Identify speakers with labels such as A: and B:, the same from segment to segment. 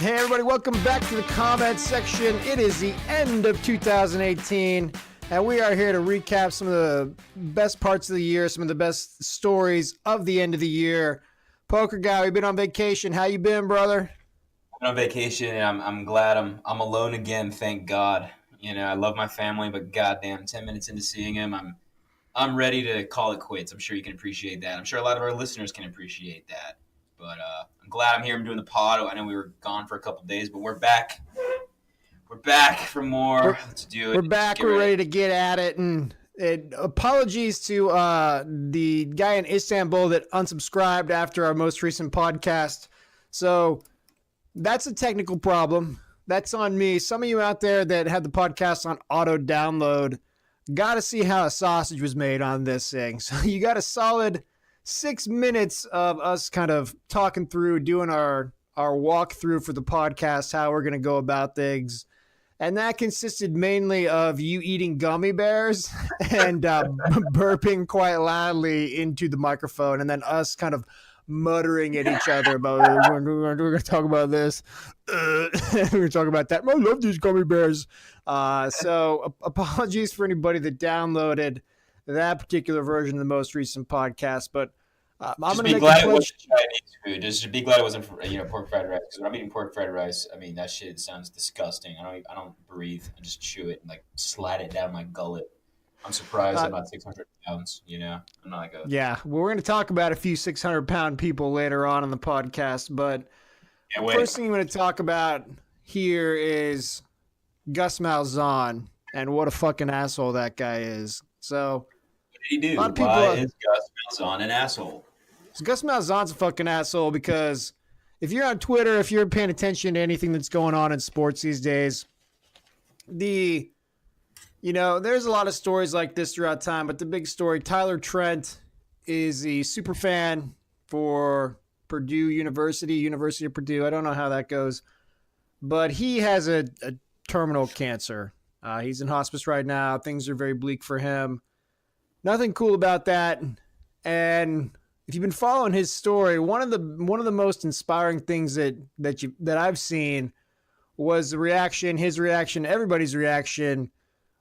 A: Hey everybody, welcome back to the comment section. It is the end of 2018, and we are here to recap some of the best parts of the year, some of the best stories of the end of the year. PokerGuy, we've been on vacation. How you been, brother?
B: I've been on vacation, and I'm glad I'm alone again. Thank God. You know, I love my family, but goddamn, 10 minutes into seeing him, I'm ready to call it quits. I'm sure you can appreciate that. I'm sure a lot of our listeners can appreciate that. But I'm glad I'm here. I'm doing the pod. I know we were gone for a couple days, but we're back. We're back for more. Let's do it.
A: We're back. We're ready to get at it. And apologies to the guy in Istanbul that unsubscribed after our most recent podcast. So that's a technical problem. That's on me. Some of you out there that had the podcast on auto download got to see how a sausage was made on this thing. So you got a solid 6 minutes of us kind of talking through, doing our walkthrough for the podcast, how we're going to go about things. And that consisted mainly of you eating gummy bears and burping quite loudly into the microphone, and then us kind of muttering at each other about, we're going to talk about this. We're going to talk about that. I love these gummy bears. So apologies for anybody that downloaded that particular version of the most recent podcast, but I'm going to
B: be
A: make
B: glad
A: a
B: it
A: pledge.
B: wasn't Chinese food. Just be glad it wasn't pork fried rice. Because when I'm eating pork fried rice, I mean that shit sounds disgusting. I don't breathe. I just chew it and like slide it down my gullet. I'm surprised I'm not 600 pounds. You know, I'm not like a
A: Yeah, well, we're going to talk about a few 600-pound people later on in the podcast, but the first thing I'm going to talk about here is Gus Malzahn and what a fucking asshole that guy is. So,
B: what did he do?
A: A lot of people
B: Why is Gus Malzahn an asshole?
A: So Gus Malzahn's a fucking asshole because if you're on Twitter, if you're paying attention to anything that's going on in sports these days, there's a lot of stories like this throughout time, but the big story, Tyler Trent is the super fan for Purdue University of Purdue. I don't know how that goes, but he has a terminal cancer. He's in hospice right now. Things are very bleak for him. Nothing cool about that. And if you've been following his story, one of the most inspiring things that I've seen was his reaction, everybody's reaction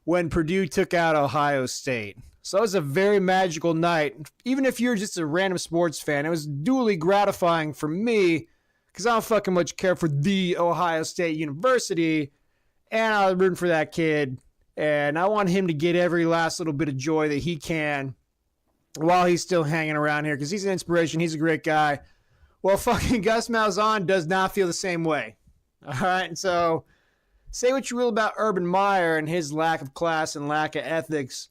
A: when Purdue took out Ohio State. So it was a very magical night. Even if you're just a random sports fan, it was duly gratifying for me because I don't fucking much care for the Ohio State University, and I was rooting for that kid, and I want him to get every last little bit of joy that he can while he's still hanging around here because he's an inspiration. He's a great guy. Well, fucking Gus Malzahn does not feel the same way. All right, and so say what you will about Urban Meyer and his lack of class and lack of ethics.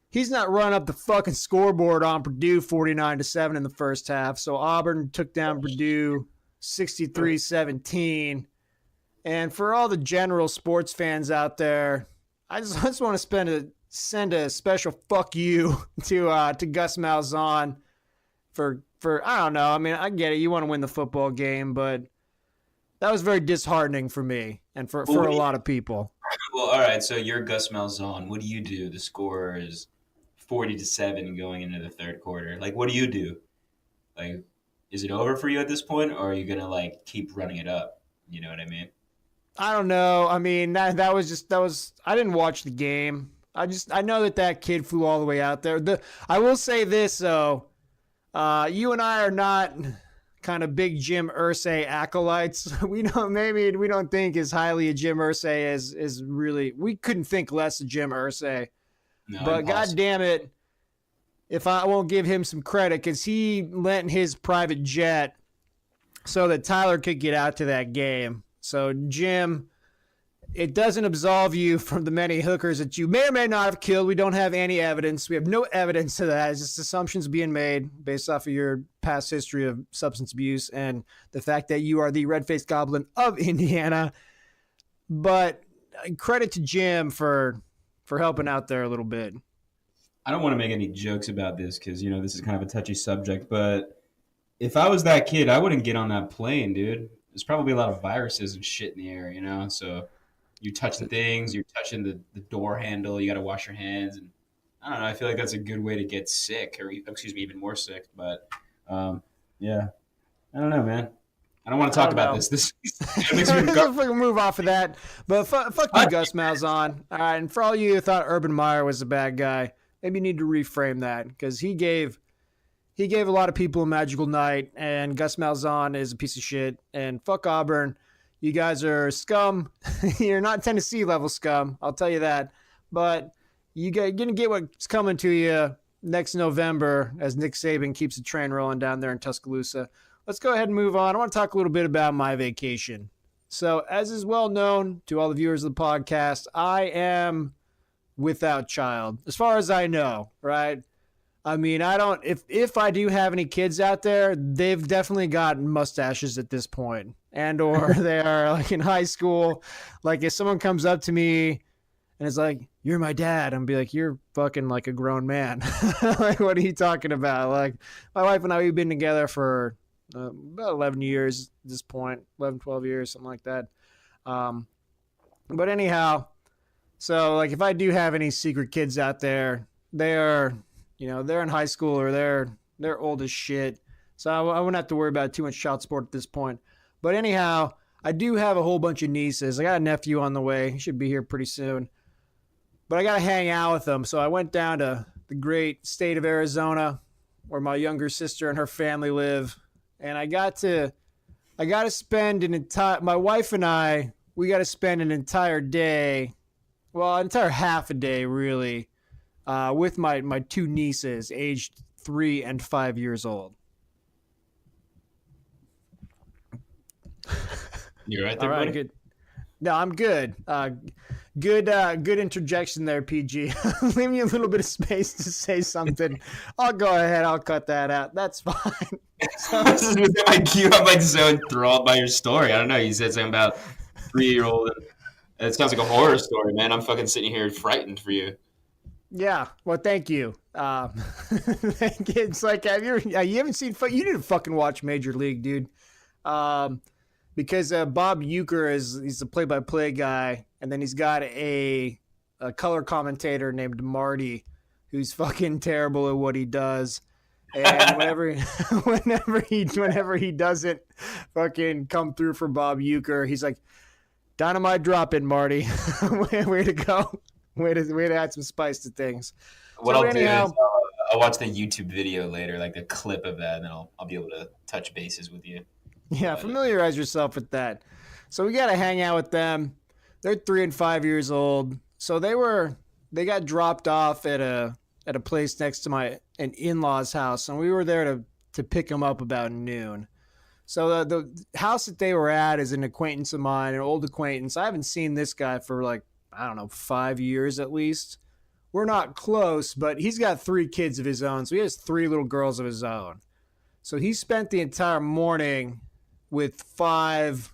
A: He's not run up the fucking scoreboard on Purdue 49-7 in the first half. So Auburn took down Purdue 63-17. And for all the general sports fans out there, I just want to send a special fuck you to Gus Malzahn for I don't know. I mean, I get it. You want to win the football game, but that was very disheartening for me and for a lot of people.
B: Well, all right. So you're Gus Malzahn. What do you do? The score is 40-7 going into the third quarter. Like, what do you do? Like, is it over for you at this point, or are you gonna like keep running it up? You know what I mean?
A: I don't know. I mean, that was I didn't watch the game. I know that kid flew all the way out there. I will say this though, you and I are not kind of big Jim Irsay acolytes. We don't think as highly of Jim Irsay as really. We couldn't think less of Jim Irsay.
B: No,
A: but
B: impossible.
A: God damn it, if I won't give him some credit because he lent his private jet so that Tyler could get out to that game. So Jim, it doesn't absolve you from the many hookers that you may or may not have killed. We don't have any evidence. We have no evidence to that. It's just assumptions being made based off of your past history of substance abuse and the fact that you are the red-faced goblin of Indiana. But credit to Jim for helping out there a little bit.
B: I don't want to make any jokes about this because, this is kind of a touchy subject, but if I was that kid, I wouldn't get on that plane, dude. There's probably a lot of viruses and shit in the air, so you touch the things, you're touching the door handle, you got to wash your hands. And I don't know, I feel like that's a good way to get sick or, even more sick. But, yeah, I don't know, man. I don't want to talk about this. This makes me
A: Let's fucking move off of that. But fuck you, Gus Malzahn. All right, and for all you who thought Urban Meyer was a bad guy, maybe you need to reframe that because he gave a lot of people a magical night, and Gus Malzahn is a piece of shit. And fuck Auburn. You guys are scum. You're not Tennessee level scum, I'll tell you that. But you're going to get what's coming to you next November as Nick Saban keeps the train rolling down there in Tuscaloosa. Let's go ahead and move on. I want to talk a little bit about my vacation. So, as is well known to all the viewers of the podcast, I am without child, as far as I know, right? I mean, I don't, if I do have any kids out there, they've definitely got mustaches at this point, and or they are like in high school. Like if someone comes up to me and is like, "You're my dad," I'm be like, "You're fucking like a grown man." Like, what are you talking about? Like, my wife and I, we've been together for about 11 years at this point, 11, 12 years, something like that. But anyhow, so like if I do have any secret kids out there, they are, they're in high school or they're old as shit. So I wouldn't have to worry about too much child support at this point. But anyhow, I do have a whole bunch of nieces. I got a nephew on the way. He should be here pretty soon. But I got to hang out with them. So I went down to the great state of Arizona where my younger sister and her family live. And I got to spend my wife and I, we got to spend an entire day, well, an entire half a day really, with my two nieces aged 3 and 5 years old.
B: You're right there,
A: all right,
B: buddy?
A: good. No, I'm good. Good interjection there, PG. Leave me a little bit of space to say something. I'll go ahead. I'll cut that out. That's fine.
B: This is my cue. I'm like so enthralled by your story. I don't know. You said something about 3-year-old. And it sounds like a horror story, man. I'm fucking sitting here frightened for you.
A: Yeah. Well, thank you. It's like, you haven't seen, you need to fucking watch Major League, dude. Because Bob Uecker he's the play-by-play guy, and then he's got a color commentator named Marty, who's fucking terrible at what he does. And whenever he doesn't fucking come through for Bob Uecker, he's like, "Dynamite drop in, Marty." Way to go. Way to add some spice to things.
B: What I'll do is I'll watch the YouTube video later, like the clip of that, and then I'll be able to touch bases with you.
A: Yeah, familiarize yourself with that. So we got to hang out with them. They're 3 and 5 years old. So they got dropped off at a place next to an in-laws house, and we were there to pick them up about noon. So the house that they were at is an acquaintance of mine, an old acquaintance. I haven't seen this guy for like, I don't know, 5 years at least. We're not close, but he's got 3 kids of his own. So he has 3 little girls of his own. So he spent the entire morning with 5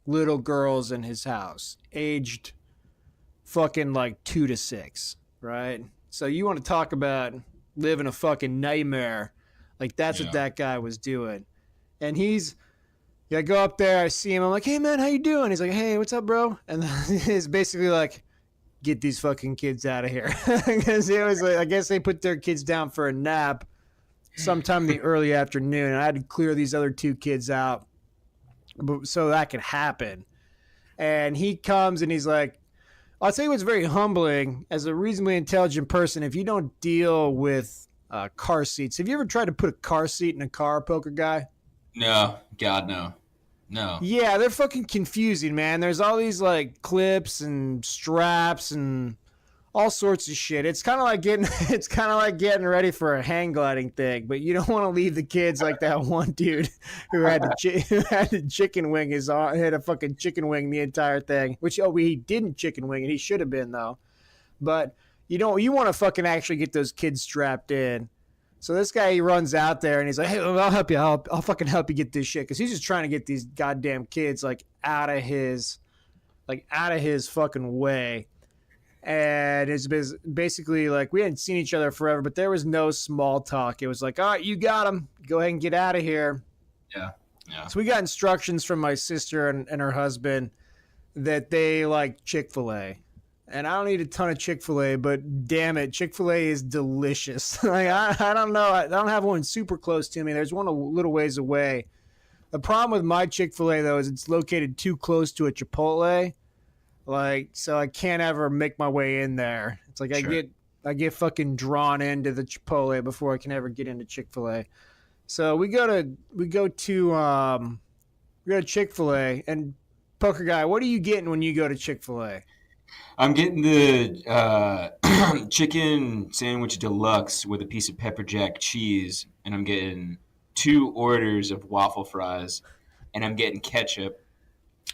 A: little girls in his house, aged fucking like 2 to 6, right? So you want to talk about living a fucking nightmare. Like that's what that guy was doing. And I go up there, I see him, I'm like, "Hey man, how you doing?" He's like, "Hey, what's up, bro?" And he's basically like, "Get these fucking kids out of here." Because it was like, I guess they put their kids down for a nap sometime in the early afternoon, and I had to clear these other 2 kids out so that could happen. And he comes and he's like, I'll tell you what's very humbling as a reasonably intelligent person. If you don't deal with car seats, have you ever tried to put a car seat in a car, Poker Guy?
B: No, God, no.
A: Yeah, they're fucking confusing, man. There's all these like clips and straps and all sorts of shit. It's kind of like getting ready for a hang gliding thing, but you don't want to leave the kids like that one dude who had to chicken wing had a fucking chicken wing the entire thing. Which he didn't chicken wing, and he should have been though. But you want to fucking actually get those kids strapped in. So this guy, he runs out there and he's like, "Hey, I'll help you. I'll fucking help you get this shit," because he's just trying to get these goddamn kids like out of his fucking way. And it's basically like we hadn't seen each other forever, but there was no small talk. It was like, "All right, you got him. Go ahead and get out of here."
B: Yeah.
A: So we got instructions from my sister and her husband that they like Chick-fil-A. And I don't eat a ton of Chick-fil-A, but damn it, Chick-fil-A is delicious. Like I don't know. I don't have one super close to me. There's one a little ways away. The problem with my Chick-fil-A though is it's located too close to a Chipotle. Like, so I can't ever make my way in there. It's like
B: Sure.
A: I get fucking drawn into the Chipotle before I can ever get into Chick-fil-A. So we go to Chick-fil-A. And Poker Guy, what are you getting when you go to Chick-fil-A?
B: I'm getting the chicken sandwich deluxe with a piece of pepper jack cheese, and I'm getting 2 orders of waffle fries, and I'm getting ketchup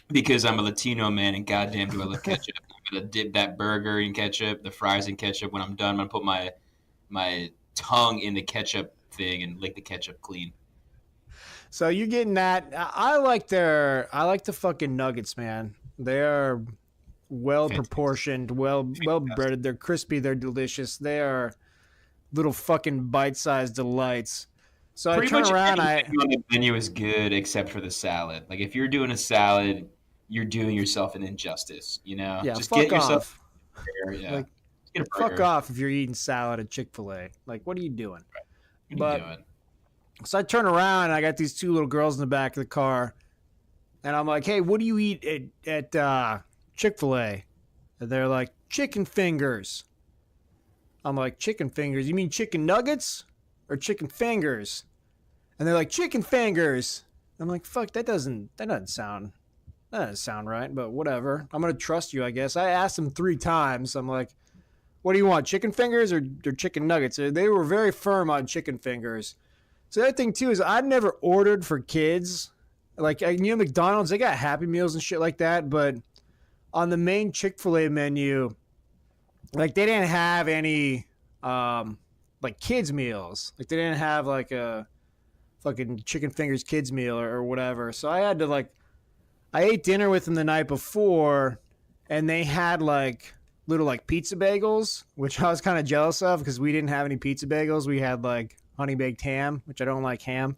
B: because I'm a Latino man, and goddamn do I love ketchup. I'm gonna dip that burger in ketchup, the fries in ketchup. When I'm done, I'm gonna put my tongue in the ketchup thing and lick the ketchup clean.
A: So you're getting that. I like the fucking nuggets, man. They are well
B: Fantastic.
A: proportioned, well breaded. They're crispy. They're delicious. They are little fucking bite sized delights. So I
B: Pretty
A: turn
B: much
A: around.
B: anything on the menu is good except for the salad. Like if you're doing a salad, you're doing yourself an injustice.
A: Yeah,
B: Just get
A: fuck
B: yourself
A: off.
B: a burger. Yeah,
A: Like
B: just get a
A: fuck
B: burger.
A: off if you're eating salad at Chick-fil-A. Like what are you doing?
B: What are you
A: But
B: doing?
A: so I turn around and I got these two little girls in the back of the car, and I'm like, "Hey, what do you eat at Chick-fil-A?" And they're like, "Chicken fingers." I'm like, "Chicken fingers? You mean chicken nuggets or chicken fingers?" And they're like, "Chicken fingers." I'm like, "Fuck, that doesn't sound right." But whatever. I'm gonna trust you, I guess. I asked them 3 times. I'm like, "What do you want? Chicken fingers or chicken nuggets?" They were very firm on chicken fingers. So the other thing too is I've never ordered for kids. Like McDonald's, they got Happy Meals and shit like that, but on the main Chick-fil-A menu, like they didn't have any like kids meals. Like they didn't have like a fucking chicken fingers kids meal or whatever. So I had to I ate dinner with them the night before, and they had like little like pizza bagels, which I was kind of jealous of because we didn't have any pizza bagels. We had like honey baked ham, which I don't like ham.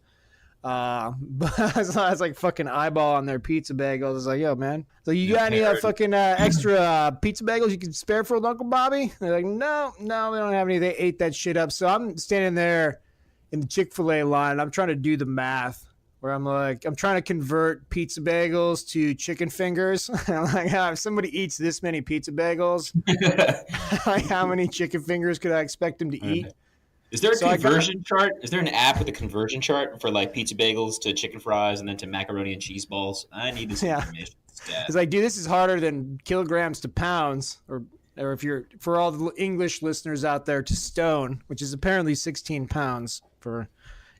A: But I was like fucking eyeball on their pizza bagels. I was like, "Yo, man, so you
B: Yeah,
A: got any
B: parody.
A: fucking extra pizza bagels you can spare for Uncle Bobby?" They're like, "No, no, we don't have any." They ate that shit up. So I'm standing there in the Chick-fil-A line. I'm trying to do the math where I'm like, I'm trying to convert pizza bagels to chicken fingers. I'm like, if somebody eats this many pizza bagels, like how many chicken fingers could I expect them to eat?
B: Is there a
A: So I got,
B: conversion chart? Is there an app with a conversion chart for like pizza bagels to chicken fries and then to macaroni and cheese balls? I need this
A: yeah.
B: information. Stat.
A: It's like, dude, this is harder than kilograms to pounds, or if you're for all the English listeners out there to stone, which is apparently 16 pounds for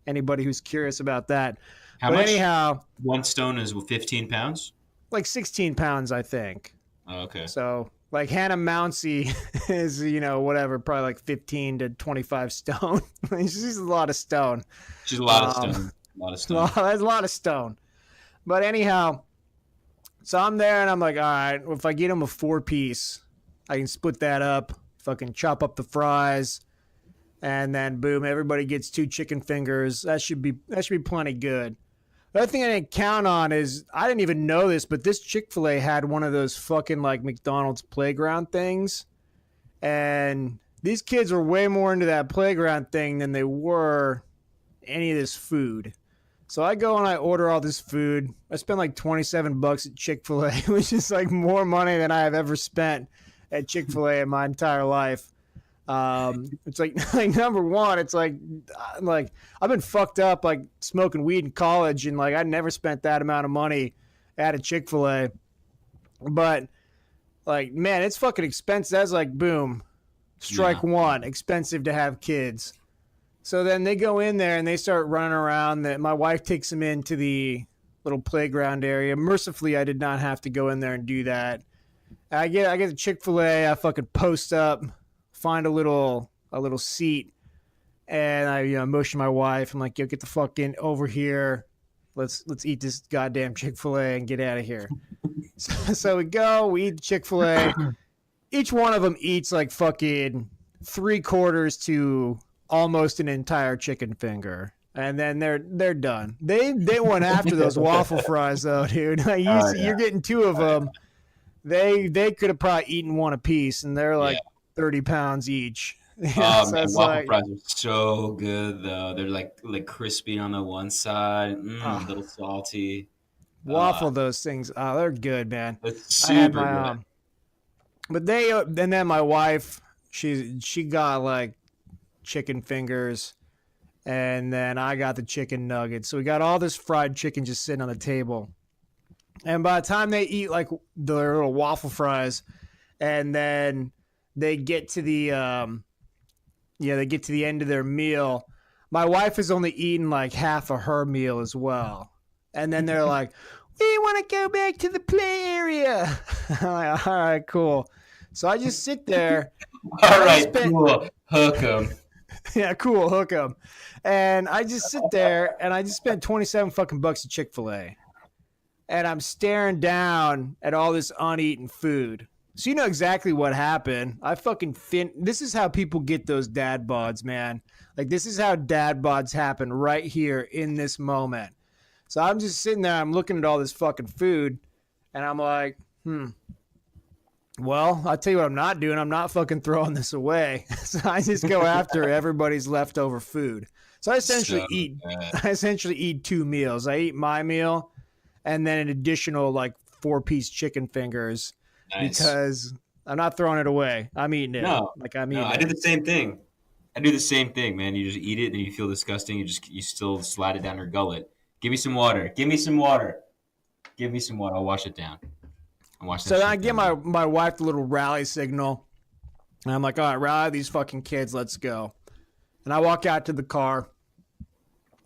A: anybody who's curious about that.
B: How
A: But
B: much?
A: anyhow,
B: 1 stone is 15 pounds.
A: like 16 pounds, I think.
B: Oh, okay.
A: So like Hannah Mouncey is, whatever, probably like 15 to 25 stone. She's a lot of stone.
B: She's a lot of stone. A lot of stone.
A: That's a lot of stone. But anyhow, so I'm there and I'm like, all right, well, if I get them a 4-piece, I can split that up, fucking chop up the fries, and then boom, everybody gets 2 chicken fingers. That should be plenty good. The other thing I didn't count on is I didn't even know this, but this Chick-fil-A had one of those fucking like McDonald's playground things. And these kids were way more into that playground thing than they were any of this food. So I go and I order all this food. I spent like $27 at Chick-fil-A, which is like more money than I have ever spent at Chick-fil-A in my entire life. It's like number one, it's like I've been fucked up like smoking weed in college, and like I never spent that amount of money at a Chick-fil-A. But like, man, it's fucking expensive. That's like boom, strike one, expensive to have kids. So then they go in there and they start running around. That my wife takes them into the little playground area. Mercifully, I did not have to go in there and do that. I get to Chick-fil-A. I fucking post up, find a little seat, and I motion my wife. I'm like, "Yo, get the fuck in over here. Let's eat this goddamn Chick-fil-A and get out of here." So we go. We eat Chick-fil-A. Each one of them eats like fucking 3/4 to almost an entire chicken finger, and then they're done. They went after those waffle fries though, dude. Like, you're getting 2 of them. They could have probably eaten one apiece, and they're like 30 pounds each. Yeah,
B: Oh
A: so
B: man,
A: it's
B: waffle
A: like,
B: fries are so good though. They're like crispy on the one side, a
A: uh,
B: little salty. Uh,
A: waffle those things. Oh, they're good, man.
B: it's
A: I had
B: super
A: my
B: good.
A: but they and then my wife, she got like chicken fingers, and then I got the chicken nuggets. So we got all this fried chicken just sitting on the table. And by the time they eat like their little waffle fries, and then they get to the they get to the end of their meal, my wife has only eaten like half of her meal as well. And then they're like, "We want to go back to the play area." I'm like, "All right, cool." So I just sit there.
B: All
A: I just
B: right,
A: spent
B: cool. Hook 'em.
A: yeah, cool, hook 'em. And I just sit there and I just spent 27 fucking bucks at Chick-fil-A. And I'm staring down at all this uneaten food. So you know exactly what happened. I fucking this is how people get those dad bods, man. Like this is how dad bods happen right here in this moment. So I'm just sitting there, I'm looking at all this fucking food, and I'm like, well, I'll tell you what I'm not doing. I'm not fucking throwing this away. So I just go after everybody's leftover food. So I essentially eat two meals. I eat my meal and then an additional like 4-piece chicken fingers because I'm not throwing it away. I'm eating it.
B: No, I do the same thing. I do the same thing, man. You just eat it and you feel disgusting. You still slide it down your gullet. Give me some water. Give me some water. Give me some water. I'll wash it down.
A: So then I give my wife the little rally signal. And I'm like, all right, rally these fucking kids. Let's go. And I walk out to the car.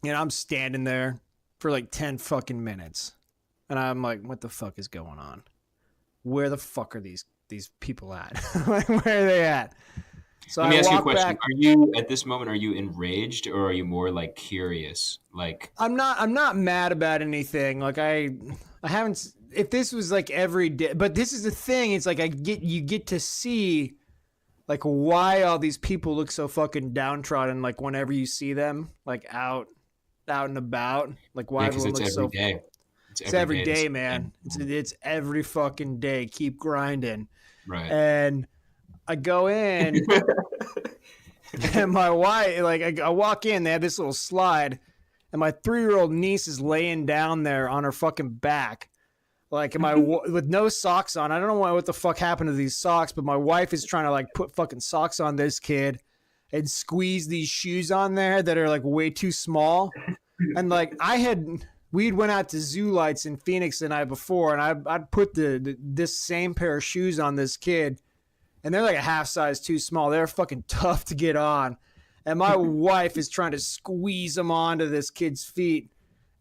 A: And I'm standing there for like 10 fucking minutes. And I'm like, what the fuck is going on? Where the fuck are these people at? Where are they at? So
B: Let me ask you a question.
A: Back.
B: Are you at this moment? Are you enraged or are you more like curious? Like
A: I'm not mad about anything. Like I haven't. If this was like every day, but this is the thing. It's like you get to see like why all these people look so fucking downtrodden. Like whenever you see them like out and about, like why everyone looks so.
B: Day.
A: It's every day, man. It's every fucking day. Keep grinding.
B: Right.
A: And I go in, and my wife, like, I walk in, they have this little slide, and my 3-year-old niece is laying down there on her fucking back, like, with no socks on. I don't know what the fuck happened to these socks, but my wife is trying to, like, put fucking socks on this kid and squeeze these shoes on there that are, like, way too small. And, like, we'd went out to Zoo Lights in Phoenix the night before, and I'd put this same pair of shoes on this kid, and they're like a half size too small. They're fucking tough to get on. And my wife is trying to squeeze them onto this kid's feet.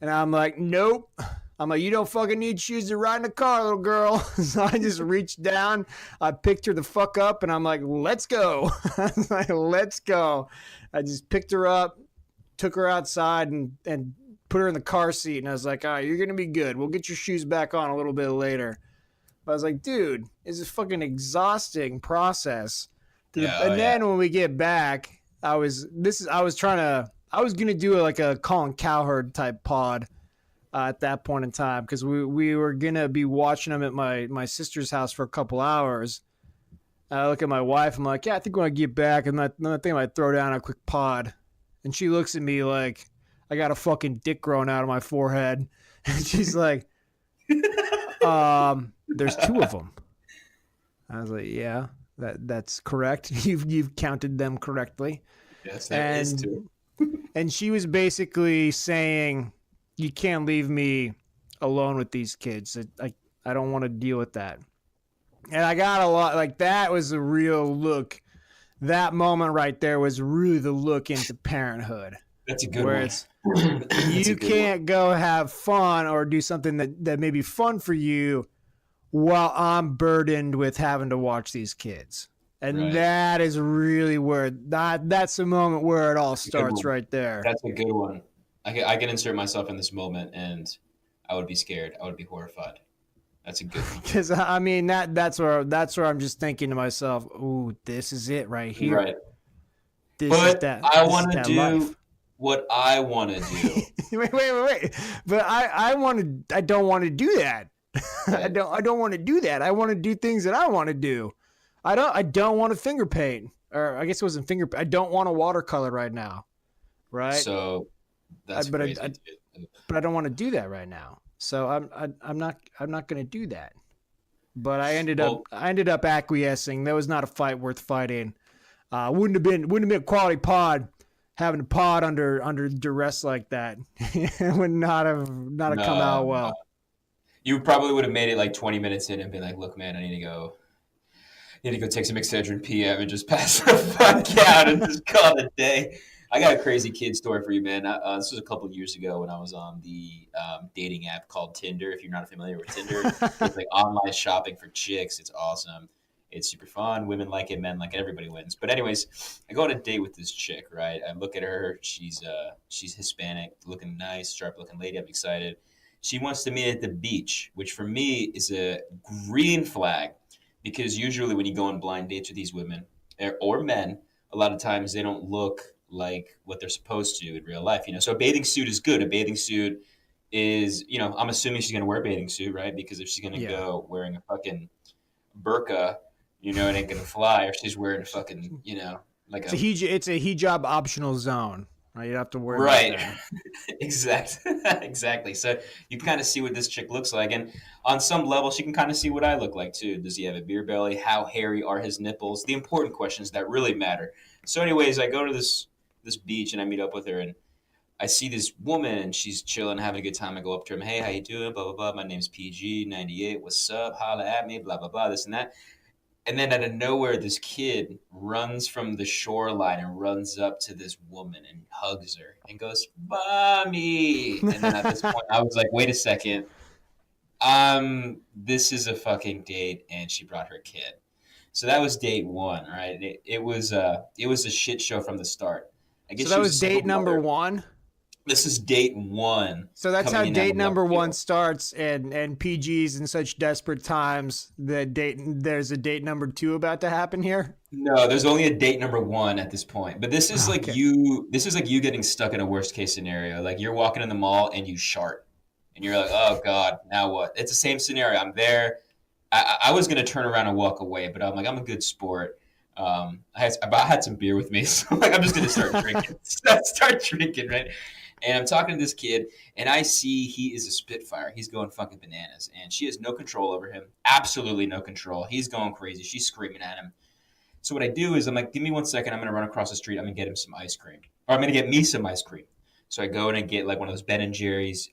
A: And I'm like, nope. I'm like, you don't fucking need shoes to ride in a car, little girl. So I just reached down. I picked her the fuck up, and I'm like, let's go. I was like, let's go. I just picked her up, took her outside, and put her in the car seat. And I was like, all right, you're going to be good. We'll get your shoes back on a little bit later. But I was like, dude, it's a fucking exhausting process. Then when we get back, I was gonna do like a Colin Cowherd type pod at that point in time because we were gonna be watching them at my sister's house for a couple hours. I look at my wife, I'm like, yeah, I think when I get back, I think I might throw down a quick pod. And she looks at me like I got a fucking dick growing out of my forehead, and she's like, there's 2 of them. I was like, yeah, that's correct. You've counted them correctly.
B: Yes, that is 2.
A: And she was basically saying, you can't leave me alone with these kids. I don't want to deal with that. And I got a lot, like that was a real look. That moment right there was really the look into parenthood.
B: That's a good one.
A: You can't go have fun or do something that may be fun for you while I'm burdened with having to watch these kids. And that is really where that's the moment where it all starts right there.
B: That's a good one. I can insert myself in this moment and I would be scared. I would be horrified. That's a good one.
A: Because I mean that's where I'm just thinking to myself, ooh, this is it right here.
B: Right.
A: I
B: want to do what I want to do.
A: Wait. But I don't want to do that. I don't want to do that. I want to do things that I want to do. I don't want to finger paint. or I guess it wasn't finger. I don't want a watercolor right now, right?
B: So that's
A: but
B: crazy.
A: but I don't want to do that right now. So I'm not going to do that. But I ended up acquiescing. That was not a fight worth fighting. Wouldn't have been a quality pod. Having a pod under duress like that would not have come out well.
B: No. You probably would have made it like 20 minutes in and been like, "Look, man, I need to go take some Excedrin PM and just pass the fuck out and just call it a day." I got a crazy kid story for you, man. This was a couple of years ago when I was on the dating app called Tinder. If you're not familiar with Tinder, it's like online shopping for chicks. It's awesome. It's super fun. Women like it, men like it. Everybody wins. But anyways, I go on a date with this chick, right? I look at her. She's Hispanic, looking nice, sharp looking lady. I'm excited. She wants to meet at the beach, which for me is a green flag, because usually when you go on blind dates with these women or men, a lot of times they don't look like what they're supposed to in real life. So a bathing suit is good. A bathing suit is, I'm assuming she's going to wear a bathing suit, right? Because if she's going to go wearing a fucking burqa, it ain't going to fly. Or she's wearing a fucking, like
A: it's a hijab optional zone. Right? You have to worry about that.
B: Exactly. So you kind of see what this chick looks like. And on some level, she can kind of see what I look like too. Does he have a beer belly? How hairy are his nipples? The important questions that really matter. So anyways, I go to this beach and I meet up with her, and I see this woman and she's chilling, having a good time. I go up to her, "Hey, how you doing? Blah, blah, blah. My name's PG98. What's up? Holla at me, blah, blah, blah, this and that." And then out of nowhere, this kid runs from the shoreline and runs up to this woman and hugs her and goes, "Mommy." And then at this point, I was like, wait a second. This is a fucking date, and she brought her kid. So that was date one, right? It was a shit show from the start. I guess
A: so that was date number one?
B: This is date one.
A: So that's how date number one starts, and PG's in such desperate times that there's a date number two about to happen here?
B: No, there's only a date number one at this point. But this is like you getting stuck in a worst case scenario. Like you're walking in the mall and you shart. And you're like, "Oh God, now what?" It's the same scenario. I'm there. I was gonna turn around and walk away, but I'm like, I'm a good sport. I had some beer with me, so I'm just gonna start drinking. Start drinking, right? And I'm talking to this kid, and I see he is a spitfire. He's going fucking bananas, and she has no control over him. Absolutely no control. He's going crazy. She's screaming at him. So what I do is I'm like, "Give me 1 second. I'm gonna run across the street. I'm gonna get him some ice cream, or I'm gonna get me some ice cream." So I go in and get like one of those Ben and Jerry's,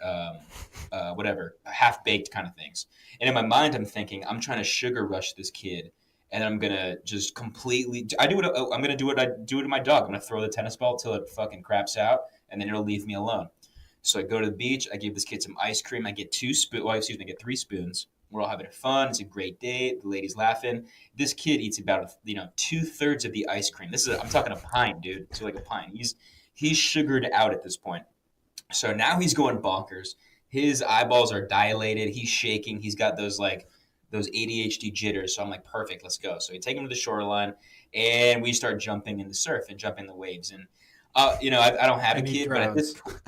B: whatever, half baked kind of things. And in my mind, I'm thinking, I'm trying to sugar rush this kid, and I'm gonna just completely. I'm gonna do what I do to my dog. I'm gonna throw the tennis ball till it fucking craps out, and then it'll leave me alone. So I go to the beach. I give this kid some ice cream. I get 3 spoons. We're all having fun. It's a great date. The lady's laughing. This kid eats about 2/3 of the ice cream. I'm talking a pint, dude. So like a pint. He's sugared out at this point. So now he's going bonkers. His eyeballs are dilated. He's shaking. He's got those ADHD jitters. So I'm like, perfect, let's go. So we take him to the shoreline, and we start jumping in the surf and jumping the waves. And I don't have a kid, but at this point,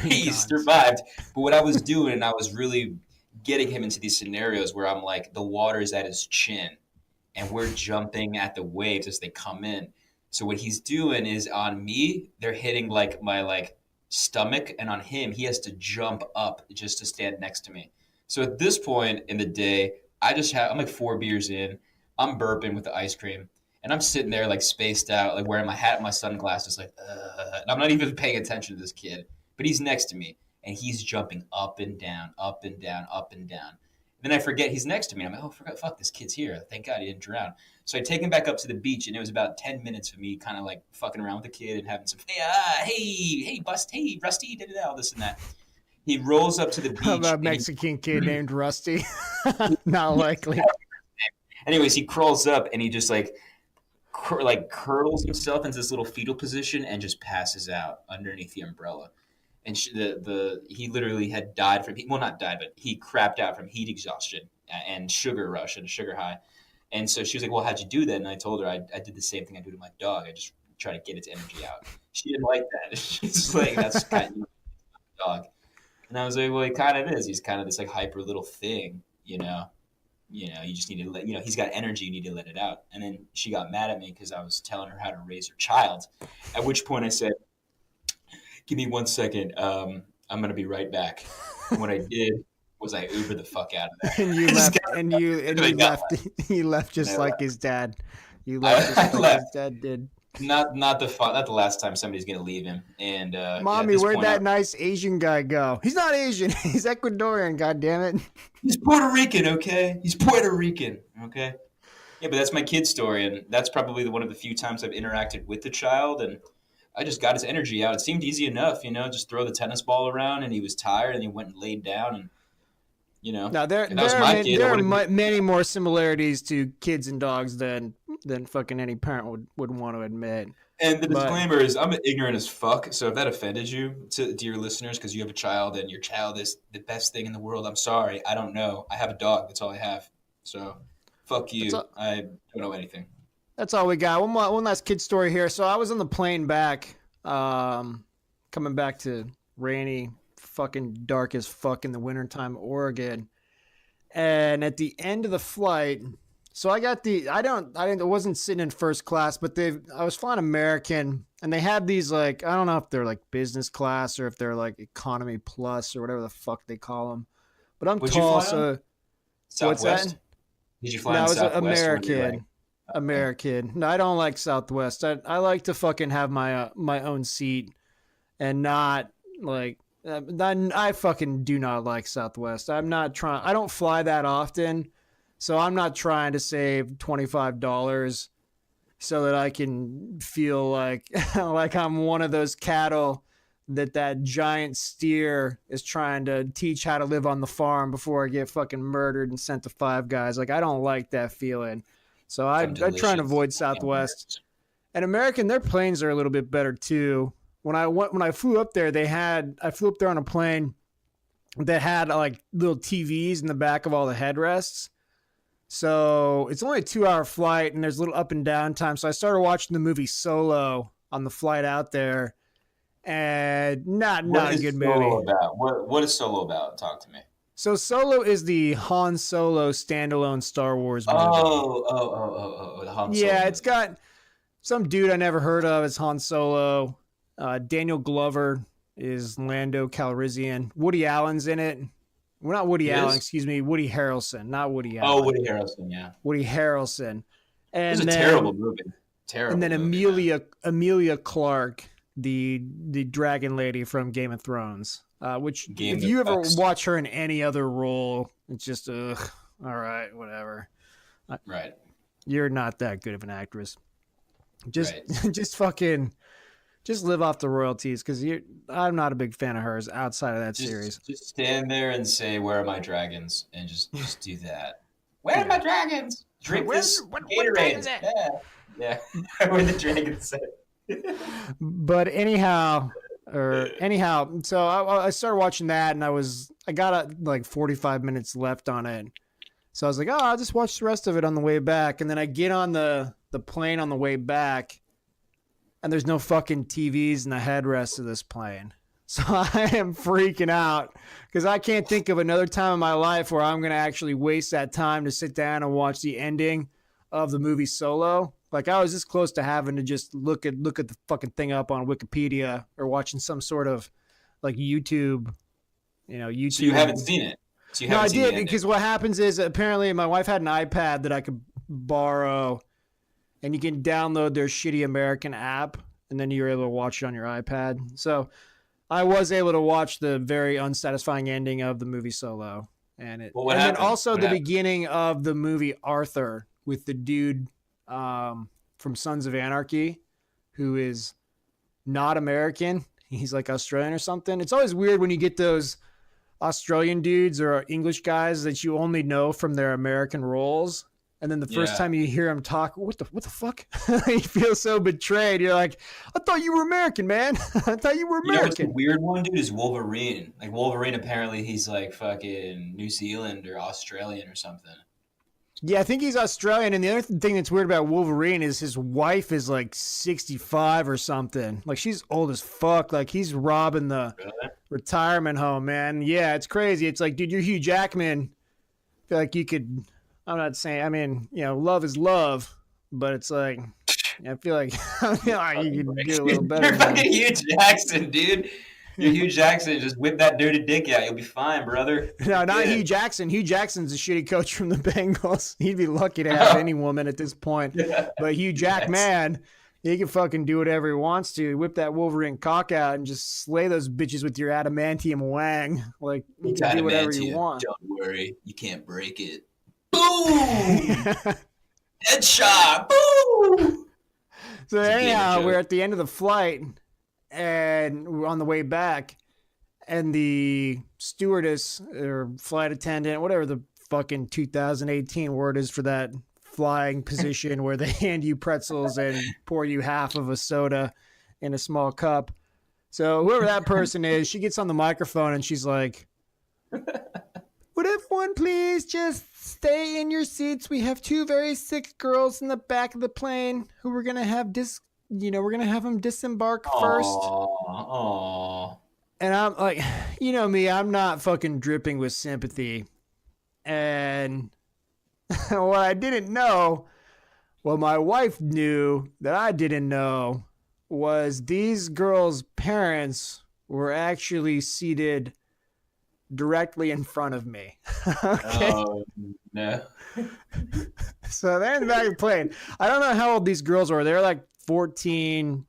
B: he survived. But what I was doing, I was really getting him into these scenarios where I'm like, the water is at his chin, and we're jumping at the waves as they come in. So what he's doing is, on me, they're hitting like my stomach, and on him, he has to jump up just to stand next to me. So at this point in the day, I'm like 4 beers in, I'm burping with the ice cream, and I'm sitting there like spaced out, like wearing my hat and my sunglasses, like, and I'm not even paying attention to this kid, but he's next to me, and he's jumping up and down, up and down, up and down. Then I forget he's next to me. I'm like, oh, fuck, this kid's here. Thank God he didn't drown. So I take him back up to the beach, and it was about 10 minutes of me kind of like fucking around with the kid and having some, hey, bust, hey, Rusty, all this and that. He rolls up to the beach.
A: How about Mexican kid named Rusty? Not likely.
B: Anyways, he crawls up, and he just curls himself into this little fetal position and just passes out underneath the umbrella. And he literally had died from, well, not died, but he crapped out from heat exhaustion and sugar rush and sugar high. And so she was like, well, how'd you do that? And I told her I did the same thing I do to my dog. I just try to get its energy out. She didn't like that. She's like, that's kind of my dog. And I was like, well, he kind of is. He's kind of this like hyper little thing, You know, you just need to let, you know, he's got energy, you need to let it out. And then she got mad at me because I was telling her how to raise her child. At which point I said, give me 1 second. I'm going to be right back. And what I did was I Ubered the fuck out of there.
A: And you left, and you left, he left just like his dad. You left just like his dad did.
B: Not the last time somebody's gonna leave him. And
A: Mommy, where'd that nice Asian guy go? He's not Asian. He's Ecuadorian. God damn it.
B: He's Puerto Rican. Okay, he's Puerto Rican. Okay. Yeah, but that's my kid's story, and that's probably one of the few times I've interacted with the child, and I just got his energy out. It seemed easy enough, you know, just throw the tennis ball around, and he was tired, and he went and laid down, and you know.
A: Now there are many more similarities to kids and dogs than fucking any parent would want to admit.
B: And the disclaimer is I'm ignorant as fuck. So if that offended you, to your listeners, because you have a child and your child is the best thing in the world, I'm sorry. I don't know. I have a dog. That's all I have. So fuck you. I don't know anything. That's
A: all we got. One last kid story here. So I was on the plane back, coming back to rainy, fucking dark as fuck in the wintertime, Oregon. And at the end of the flight, so I got I wasn't sitting in first class, but I was flying American, and they had these, like, I don't know if they're like business class or if they're like economy plus or whatever the fuck they call them. But I'm tall, so
B: Southwest? What's that? Did you fly on Southwest?
A: American. American. No, I don't like Southwest. I like to fucking have my own seat and not like I fucking do not like Southwest. I don't fly that often. So I'm not trying to save $25 so that I can feel like like I'm one of those cattle that giant steer is trying to teach how to live on the farm before I get fucking murdered and sent to Five Guys. Like, I don't like that feeling. So I try and avoid Southwest. And American, their planes are a little bit better too. When I flew up there, I flew up there on a plane that had like little TVs in the back of all the headrests. So it's only a 2-hour flight, and there's a little up and down time. So I started watching the movie Solo on the flight out there, and not a good movie.
B: What is Solo about? Talk to me.
A: So Solo is the Han Solo standalone Star Wars movie.
B: Oh, the Han Solo.
A: Yeah, it's got some dude I never heard of as Han Solo. Daniel Glover is Lando Calrissian. Woody Allen's in it. Well, not Woody Allen, excuse me. Woody Harrelson, not Woody Allen.
B: Oh, Woody Harrelson, yeah.
A: Woody Harrelson. And
B: it was a terrible movie. Terrible.
A: And then Emilia Clarke, the dragon lady from Game of Thrones. Which, if you ever watch her in any other role, it's just, all right, whatever.
B: Right.
A: You're not that good of an actress. Just live off the royalties, because I'm not a big fan of hers outside of that series.
B: Just stand there and say, "Where are my dragons?" and just do that. Where are my dragons? Drink this Gatorade. Yeah. Where the dragons at?
A: But anyhow, so I started watching that, and I got like 45 minutes left on it. So I was like, oh, I'll just watch the rest of it on the way back. And then I get on the plane on the way back, and there's no fucking TVs in the headrest of this plane. So I am freaking out because I can't think of another time in my life where I'm going to actually waste that time to sit down and watch the ending of the movie Solo. Like, I was this close to having to just look at the fucking thing up on Wikipedia or watching some sort of like YouTube, YouTube.
B: So you haven't seen it?
A: No, I did, because what happens is apparently my wife had an iPad that I could borrow, and you can download their shitty American app, and then you're able to watch it on your iPad. So I was able to watch the very unsatisfying ending of the movie Solo. Then also the beginning of the movie Arthur with the dude from Sons of Anarchy, who is not American. He's like Australian or something. It's always weird when you get those Australian dudes or English guys that you only know from their American roles. And then the first time you hear him talk, what the fuck? You feel so betrayed. You're like, I thought you were American, man. I thought you were American.
B: The weird one, dude, is Wolverine. Like, Wolverine, apparently he's like fucking New Zealand or Australian or something.
A: Yeah, I think he's Australian. And the other thing that's weird about Wolverine is his wife is like 65 or something. Like, she's old as fuck. Like, he's robbing the retirement home, man. Yeah, it's crazy. It's like, dude, you're Hugh Jackman. I feel like you could I'm not saying. I mean, love is love, but it's like I feel like you could do a little better.
B: You're fucking Hugh Jackson, dude. You're Hugh Jackson. Just whip that dirty dick out. You'll be fine, brother.
A: No, not Hugh Jackson. Hugh Jackson's a shitty coach from the Bengals. He'd be lucky to have any woman at this point. But Hugh Jackman, he can fucking do whatever he wants to. Whip that Wolverine cock out and just slay those bitches with your adamantium wang. Like, you can do whatever you want.
B: Don't worry. You can't break it. Boom! Headshot! Boom!
A: So anyhow, we're at the end of the flight, and we're on the way back, and the stewardess or flight attendant, whatever the fucking 2018 word is for that flying position where they hand you pretzels and pour you half of a soda in a small cup. So whoever that person is, she gets on the microphone and she's like, would everyone please just stay in your seats? We have 2 very sick girls in the back of the plane who we're going to have we're going to have them disembark first.
B: Aww.
A: And I'm like, you know me, I'm not fucking dripping with sympathy. And what I didn't know, what my wife knew that I didn't know, was these girls' parents were actually seated directly in front of me. Okay?
B: Oh, no.
A: So they're in the back of the plane. I don't know how old these girls were. They're like 14.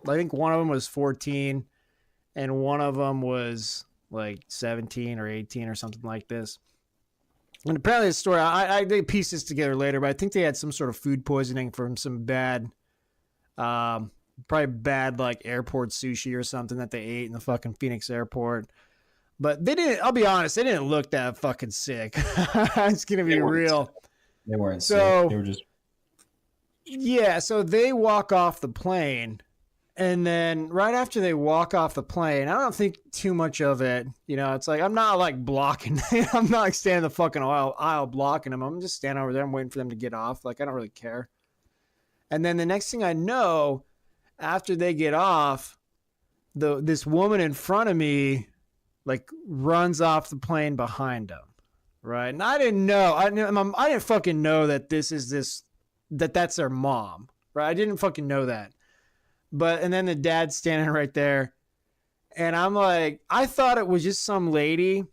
A: I think one of them was 14, and one of them was like 17 or 18 or something like this. And apparently the story, they pieced this together later, but I think they had some sort of food poisoning from some bad, probably bad like airport sushi or something that they ate in the fucking Phoenix airport. But they didn't, I'll be honest, they didn't look that fucking sick. It's going to be real.
B: They weren't
A: sick.
B: They were just.
A: Yeah, so they walk off the plane. And then right after they walk off the plane, I don't think too much of it. It's like I'm not like blocking. I'm not like standing in the fucking aisle blocking them. I'm just standing over there. I'm waiting for them to get off. Like I don't really care. And then the next thing I know, after they get off, this woman in front of me like runs off the plane behind them, right? And I didn't know. I didn't fucking know that that's their mom, right? I didn't fucking know that. And then the dad's standing right there, and I'm like, I thought it was just some lady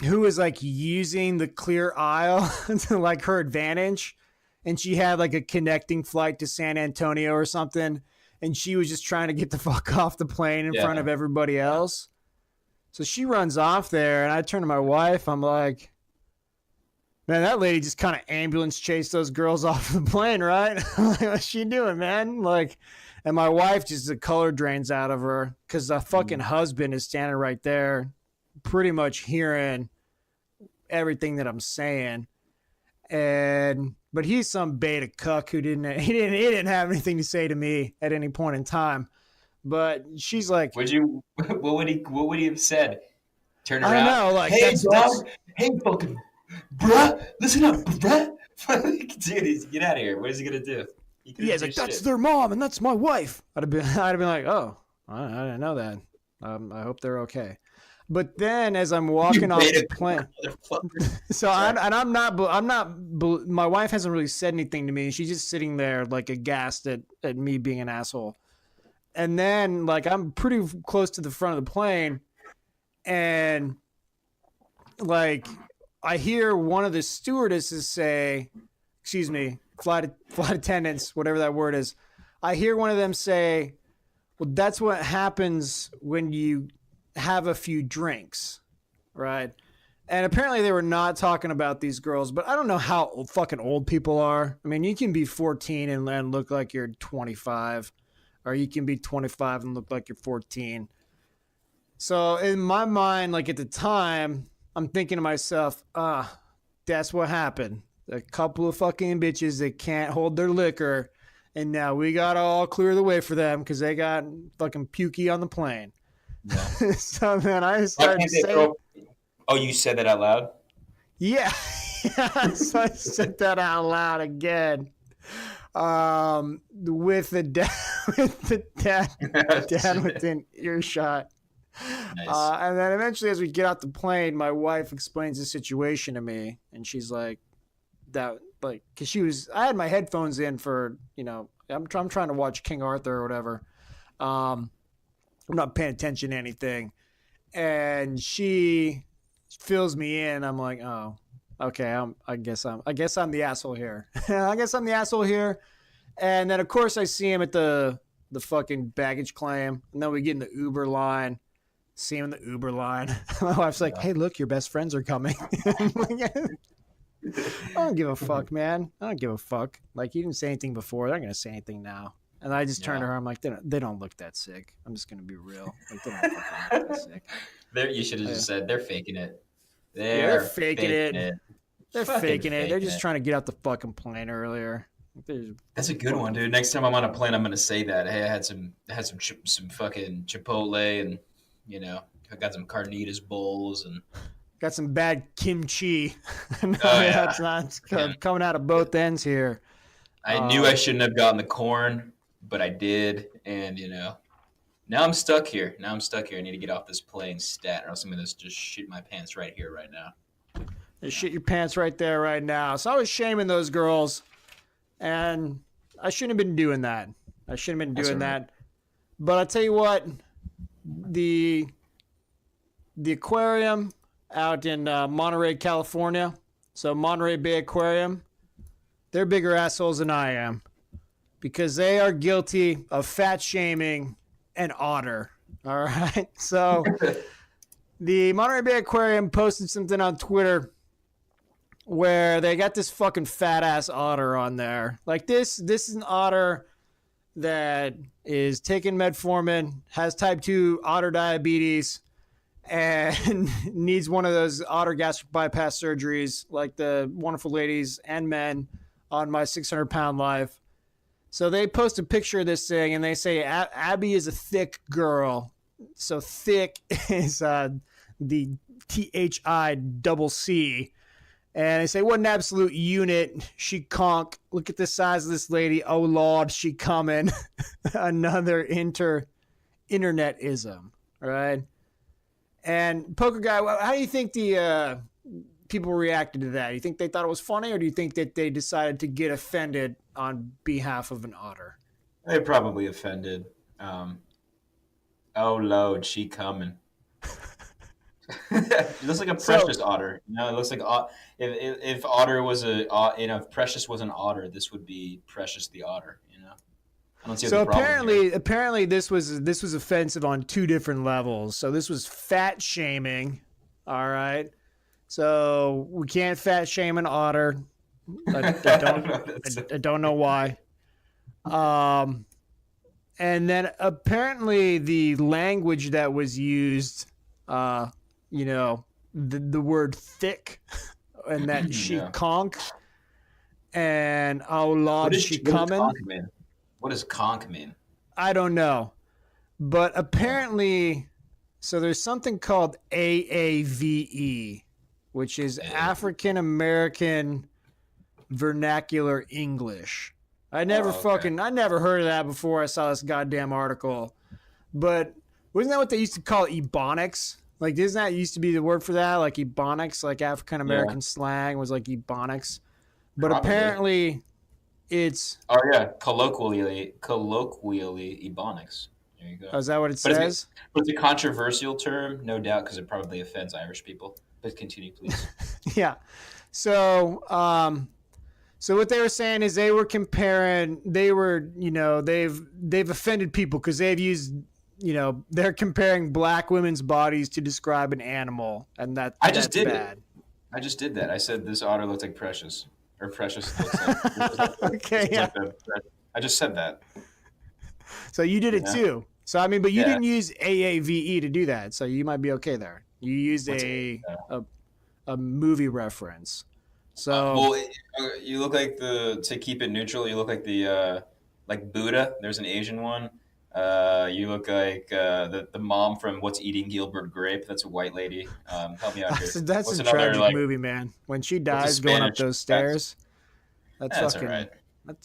A: who was like using the clear aisle to like her advantage, and she had like a connecting flight to San Antonio or something, and she was just trying to get the fuck off the plane in front of everybody else. So she runs off there, and I turn to my wife. I'm like, man, that lady just kind of ambulance chased those girls off the plane, right? Like, what's she doing, man? Like, and my wife just, the color drains out of her because the fucking husband is standing right there pretty much hearing everything that I'm saying. But he's some beta cuck who didn't have anything to say to me at any point in time. But she's like,
B: what would he have said? Turn around.
A: I don't know, like,
B: hey, dog. Hey, fucking bruh, listen up, bruh. Dude, get out of here. What is he gonna do?
A: He's like, that's their mom and that's my wife. I'd have been like, oh, I didn't know that. I hope they're okay. But then as I'm walking off the plane, so I'm not. My wife hasn't really said anything to me. She's just sitting there like aghast at me being an asshole. And then like I'm pretty close to the front of the plane, and like I hear one of the stewardesses say, excuse me, flight attendants, whatever that word is. I hear one of them say, well, that's what happens when you have a few drinks, right? And apparently they were not talking about these girls, but I don't know how fucking old people are. I mean, you can be 14 and look like you're 25, or you can be 25 and look like you're 14. So in my mind, like at the time, I'm thinking to myself, that's what happened. A couple of fucking bitches that can't hold their liquor, and now we got to all clear the way for them because they got fucking pukey on the plane. No. So then I started saying...
B: Oh, you said that out loud?
A: Yeah. So I said that out loud again. With the dad within earshot. Nice. And then eventually as we get out the plane, my wife explains the situation to me, and she's like, that like because I had my headphones in for I'm trying to watch King Arthur or whatever. I'm not paying attention to anything, and she fills me in. I'm like, oh, okay. I guess I'm the asshole here. I guess I'm the asshole here. And then of course I see him at the fucking baggage claim, and then we get in the Uber line. See him in the Uber line. My wife's like, "Hey, look, your best friends are coming." I'm like, I don't give a fuck, man. I don't give a fuck. Like, you didn't say anything before. They're not gonna say anything now. And I just turned to her. I'm like, they don't look that sick. I'm just gonna be real. Like, they don't fucking look that sick.
B: You should have just said they're faking it.
A: They're faking it. They're
B: Fucking
A: faking it. They're just
B: it.
A: trying to get out the fucking plane earlier.
B: That's a good one, dude. Next time I'm on a plane, I'm gonna say that. Hey, I had some fucking Chipotle, and I got some carnitas bowls and
A: got some bad kimchi. No,
B: yeah.
A: That's not coming out of both ends here.
B: I knew I shouldn't have gotten the corn, but I did, and now I'm stuck here. I need to get off this plane stat, or else I'm gonna just shit my pants right here, right now.
A: Just shit your pants right there, right now. So I was shaming those girls, and I shouldn't have been doing that. But I tell you what, the aquarium out in Monterey, California, so Monterey Bay Aquarium, they're bigger assholes than I am, because they are guilty of fat shaming an otter. All right. So the Monterey Bay Aquarium posted something on Twitter where they got this fucking fat ass otter on there. Like this is an otter that is taking metformin, has type 2 otter diabetes, and needs one of those otter gastric bypass surgeries like the wonderful ladies and men on My 600-Pound Life. So they post a picture of this thing, and they say Abby is a thick girl. So thick is the THICC. And they say, what an absolute unit. She conk. Look at the size of this lady. Oh, Lord, she coming. Another internetism, right? And PokerGuy, how do you think the people reacted to that? Do you think they thought it was funny, or do you think that they decided to get offended on behalf of an otter?
B: They probably offended. Oh, Lord, she coming. It looks like a precious otter. It looks like if otter was if Precious was an otter, this would be Precious the otter. I don't see
A: so
B: the problem
A: apparently this was offensive on two different levels. So this was fat shaming. All right. So we can't fat shame an otter. I don't know why. And then apparently the language that was used, the word thick, and that she conk, and oh Lord, she coming.
B: What does conk mean?
A: I don't know, but apparently, so there's something called AAVE, which is African American Vernacular English. I never heard of that before I saw this goddamn article. But wasn't that what they used to call ebonics? Like, doesn't that used to be the word for that? Like ebonics, like African American slang was like ebonics. But apparently it's...
B: Oh, yeah. Colloquially ebonics. There you go.
A: Oh, is that what it says?
B: It's a controversial term, no doubt, because it probably offends Irish people. But continue, please.
A: Yeah. So what they were saying is they've offended people because they've used, they're comparing black women's bodies to describe an animal, and that's bad.
B: I just did that. I said this otter looks like Precious, or Precious looks like.
A: Okay, yeah.
B: I just said that.
A: So you did it too. So I mean, but you didn't use AAVE to do that, so you might be okay there. You used a movie reference. So
B: you look like to keep it neutral, you look like the like Buddha. There's an Asian one. You look like the mom from What's Eating Gilbert Grape. That's a white lady. Help me out here.
A: That's a tragic movie, man. When she dies going up those stairs. That's fucking. Right.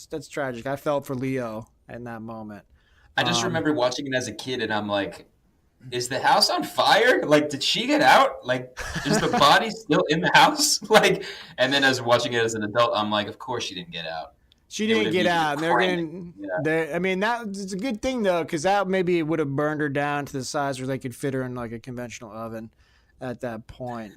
A: That's tragic. I felt for Leo in that moment.
B: I just remember watching it as a kid, and I'm like, is the house on fire? Like, did she get out? Like, is the body still in the house? Like, and then as watching it as an adult, I'm like, of course she didn't get out.
A: She
B: It would
A: didn't
B: have
A: get
B: needed a
A: out, and they're
B: crane.
A: getting.
B: Yeah.
A: I mean, it's a good thing though, because that maybe would have burned her down to the size where they could fit her in like a conventional oven at that point.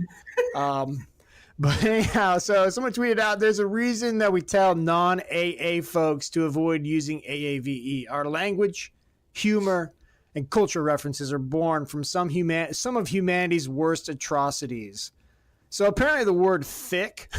A: But anyhow, so someone tweeted out, "There's a reason that we tell non-AA folks to avoid using AAVE. Our language, humor, and culture references are born from some of humanity's worst atrocities." So apparently the word thick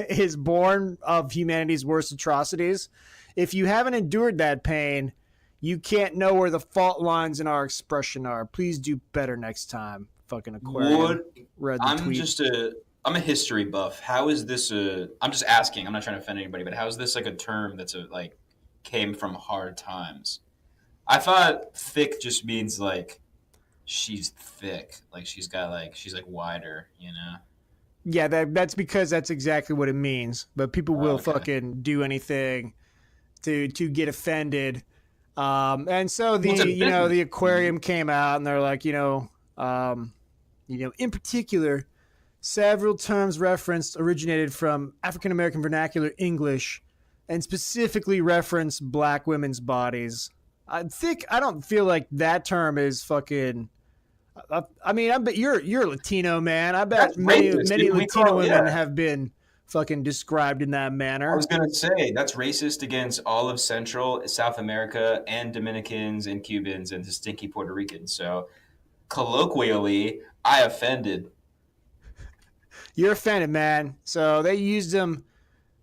A: is born of humanity's worst atrocities. If you haven't endured that pain, you can't know where the fault lines in our expression are. Please do better next time. Fucking aquarium. Read the tweet.
B: I'm a history buff. How is this I'm just asking. I'm not trying to offend anybody, but how is this like a term that's like came from hard times? I thought thick just means like she's thick, like she's like wider, you know?
A: Yeah, that's because that's exactly what it means. But people will fucking do anything to get offended. And so the aquarium came out and they're like, in particular, several terms referenced originated from African American vernacular English and specifically reference black women's bodies. I don't feel like that term is fucking. I bet you're a Latino, man. I bet many Latino women have been fucking described in that manner.
B: I was gonna say that's racist against all of Central, South America, and Dominicans and Cubans and the stinky Puerto Ricans. So, colloquially, I offended.
A: You're offended, man. So they used them,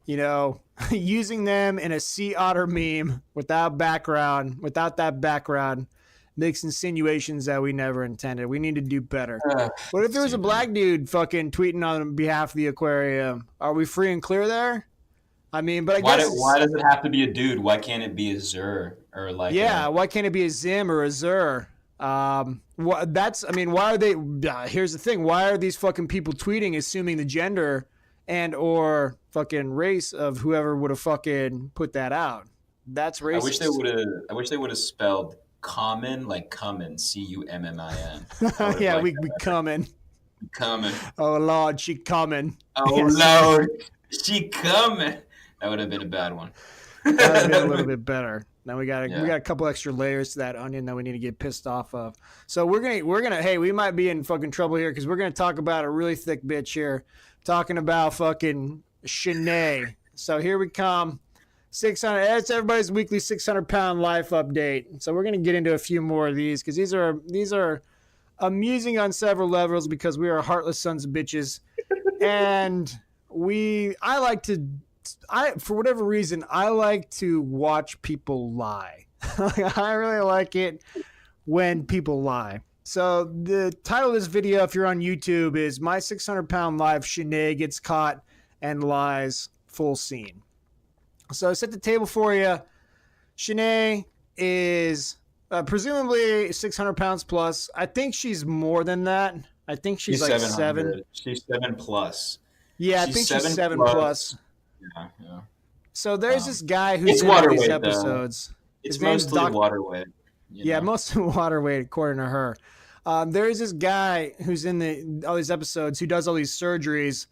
A: using them in a sea otter meme without that background. Makes insinuations that we never intended. We need to do better. What if there was a black dude fucking tweeting on behalf of the aquarium? Are we free and clear there? I mean, but
B: why does it have to be a dude? Why can't it be a Zer or like?
A: Yeah, why can't it be a Zim or a Zer? Why are they? Here's the thing: why are these fucking people tweeting, assuming the gender and or fucking race of whoever would have fucking put that out? That's racist.
B: I wish they would have spelled common like coming, CUMMIN.
A: Yeah, we coming.
B: Coming.
A: Oh Lord, she coming.
B: Oh yes. Lord, she coming. That would have been a bad one.
A: That would have been a little bit better. Now we got a couple extra layers to that onion that we need to get pissed off of. So we're gonna hey, we might be in fucking trouble here because we're gonna talk about a really thick bitch here, talking about fucking Schenee. So here we come. 600. It's everybody's weekly 600-pound life update. So we're gonna get into a few more of these because these are amusing on several levels because we are heartless sons of bitches, and for whatever reason I like to watch people lie. I really like it when people lie. So the title of this video, if you're on YouTube, is "My 600-Pound Life Schenee Gets Caught and Lies Full Scene." So set the table for you. Schenee is presumably 600 pounds plus. I think she's more than that. I think she's like 7.
B: She's 7 plus.
A: Yeah, I think she's 7 plus.
B: Yeah.
A: So there's this guy who's in all these episodes.
B: Though. It's mostly water weight.
A: Yeah, mostly water weight, according to her. There's this guy who's in all these episodes who does all these surgeries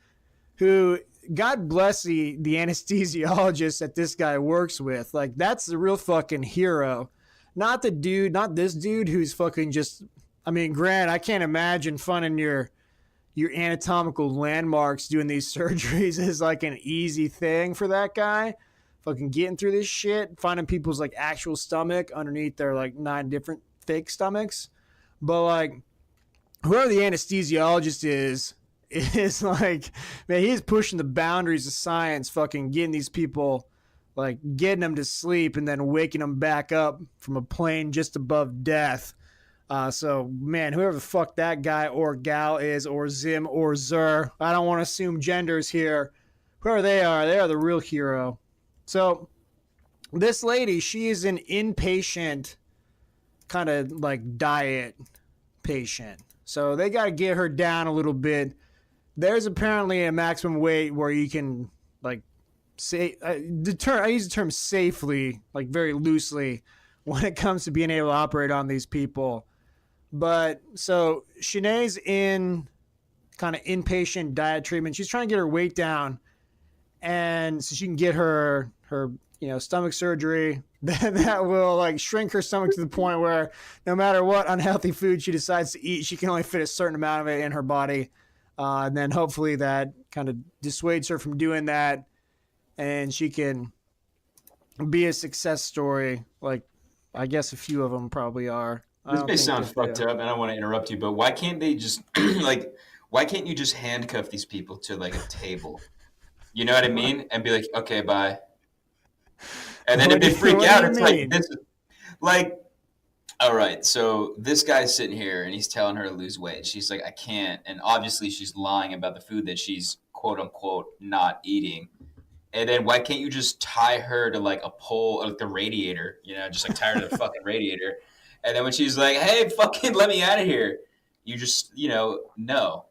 A: who... God bless the anesthesiologist that this guy works with. Like, that's the real fucking hero. Not this dude who's fucking just, Grant, I can't imagine finding your anatomical landmarks doing these surgeries is like an easy thing for that guy. Fucking getting through this shit, finding people's like actual stomach underneath their like 9 different fake stomachs. But like, whoever the anesthesiologist is like, man, he's pushing the boundaries of science, fucking getting these people, like getting them to sleep and then waking them back up from a plane just above death. So, man, whoever the fuck that guy or gal is, or Zim or Zer, I don't want to assume genders here. Whoever they are the real hero. So, this lady, she is an inpatient kind of like diet patient. So, they got to get her down a little bit. There's apparently a maximum weight where you can, like, say, I use the term safely, like very loosely, when it comes to being able to operate on these people. But so Shenee's in kind of inpatient diet treatment. She's trying to get her weight down, and so she can get her stomach surgery that will like shrink her stomach to the point where no matter what unhealthy food she decides to eat, she can only fit a certain amount of it in her body. And then hopefully that kind of dissuades her from doing that, and she can be a success story. Like I guess a few of them probably are.
B: This may sound fucked up, and I don't want to interrupt you, but why can't they just like? Why can't you just handcuff these people to like a table? You know what I mean? And be like, okay, bye. And then if they freak out, it's like this is like, all right, so this guy's sitting here and he's telling her to lose weight. She's like, I can't. And obviously she's lying about the food that she's quote unquote not eating. And then why can't you just tie her to like a pole, like the radiator, just like tie her to the fucking radiator. And then when she's like, hey, fucking let me out of here, you just, no,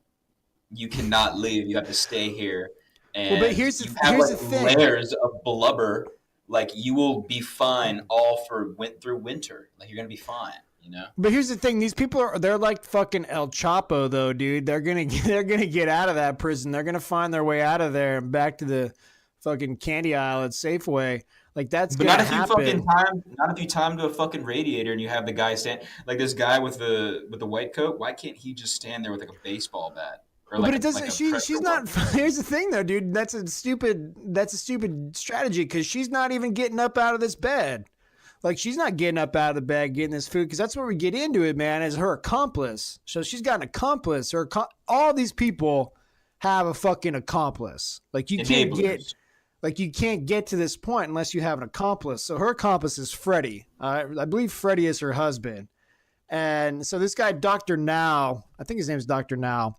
B: you cannot leave. You have to stay here. And
A: but here's the thing.
B: Layers of blubber. Like you will be fine all through winter. Like you're gonna be fine,
A: But here's the thing: these people they're like fucking El Chapo, though, dude. They're gonna get out of that prison. They're gonna find their way out of there and back to the fucking candy aisle at Safeway. Like that's gonna happen.
B: Not if you time to a fucking radiator and you have the guy stand like this guy with the white coat. Why can't he just stand there with like a baseball bat?
A: But it doesn't. She's not. Here's the thing, though, dude. That's a stupid strategy because she's not even getting up out of this bed. Like she's not getting up out of the bed, getting this food because that's where we get into it, man. Is her accomplice. So she's got an accomplice. All these people have a fucking accomplice. Like you can't get to this point unless you have an accomplice. So her accomplice is Freddie. I believe Freddie is her husband. And so this guy, Dr. Now, I think his name is Dr. Now.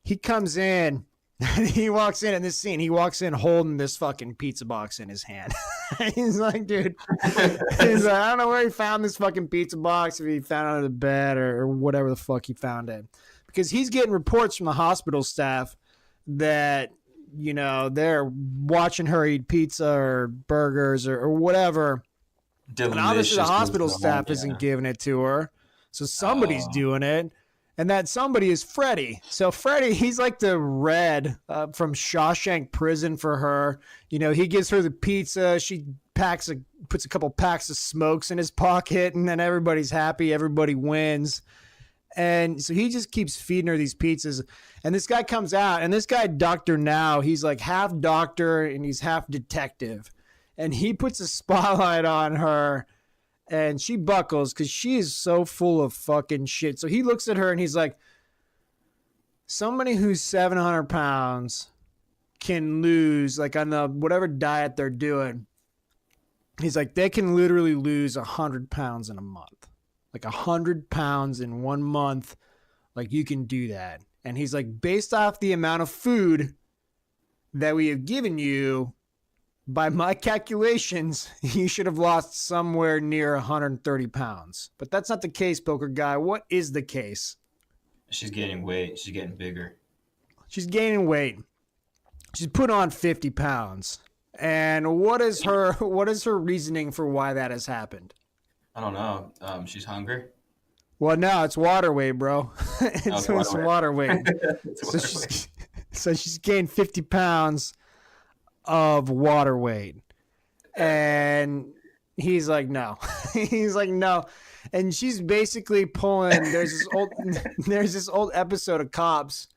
A: He comes in, and he walks in this scene. He walks in holding this fucking pizza box in his hand. He's like, dude, I don't know where he found this fucking pizza box, if he found it under the bed or whatever the fuck he found it. Because he's getting reports from the hospital staff that, they're watching her eat pizza or burgers or whatever. Delicious. And obviously the hospital staff isn't giving it to her. So somebody's doing it. And that somebody is Freddie. So Freddie, he's like the Red from Shawshank Prison for her. He gives her the pizza. She puts a couple packs of smokes in his pocket, and then everybody's happy. Everybody wins. And so he just keeps feeding her these pizzas. And this guy comes out, and this guy, Dr. Now, he's like half doctor and he's half detective. And he puts a spotlight on her. And she buckles because she is so full of fucking shit. So he looks at her and he's like, somebody who's 700 pounds can lose, like on the whatever diet they're doing. He's like, they can literally lose 100 pounds in a month. Like 100 pounds in 1 month. Like you can do that. And he's like, based off the amount of food that we have given you, by my calculations, you should have lost somewhere near 130 pounds. But that's not the case, PokerGuy. What is the case?
B: She's gaining weight. She's getting bigger.
A: She's gaining weight. She's put on 50 pounds. And what is her reasoning for why that has happened?
B: I don't know. She's hungry?
A: Well, no, it's water weight, bro. It's water weight. So she's gained 50 pounds of water weight. And he's like, no. He's like, no. And she's basically pulling, there's this old episode of Cops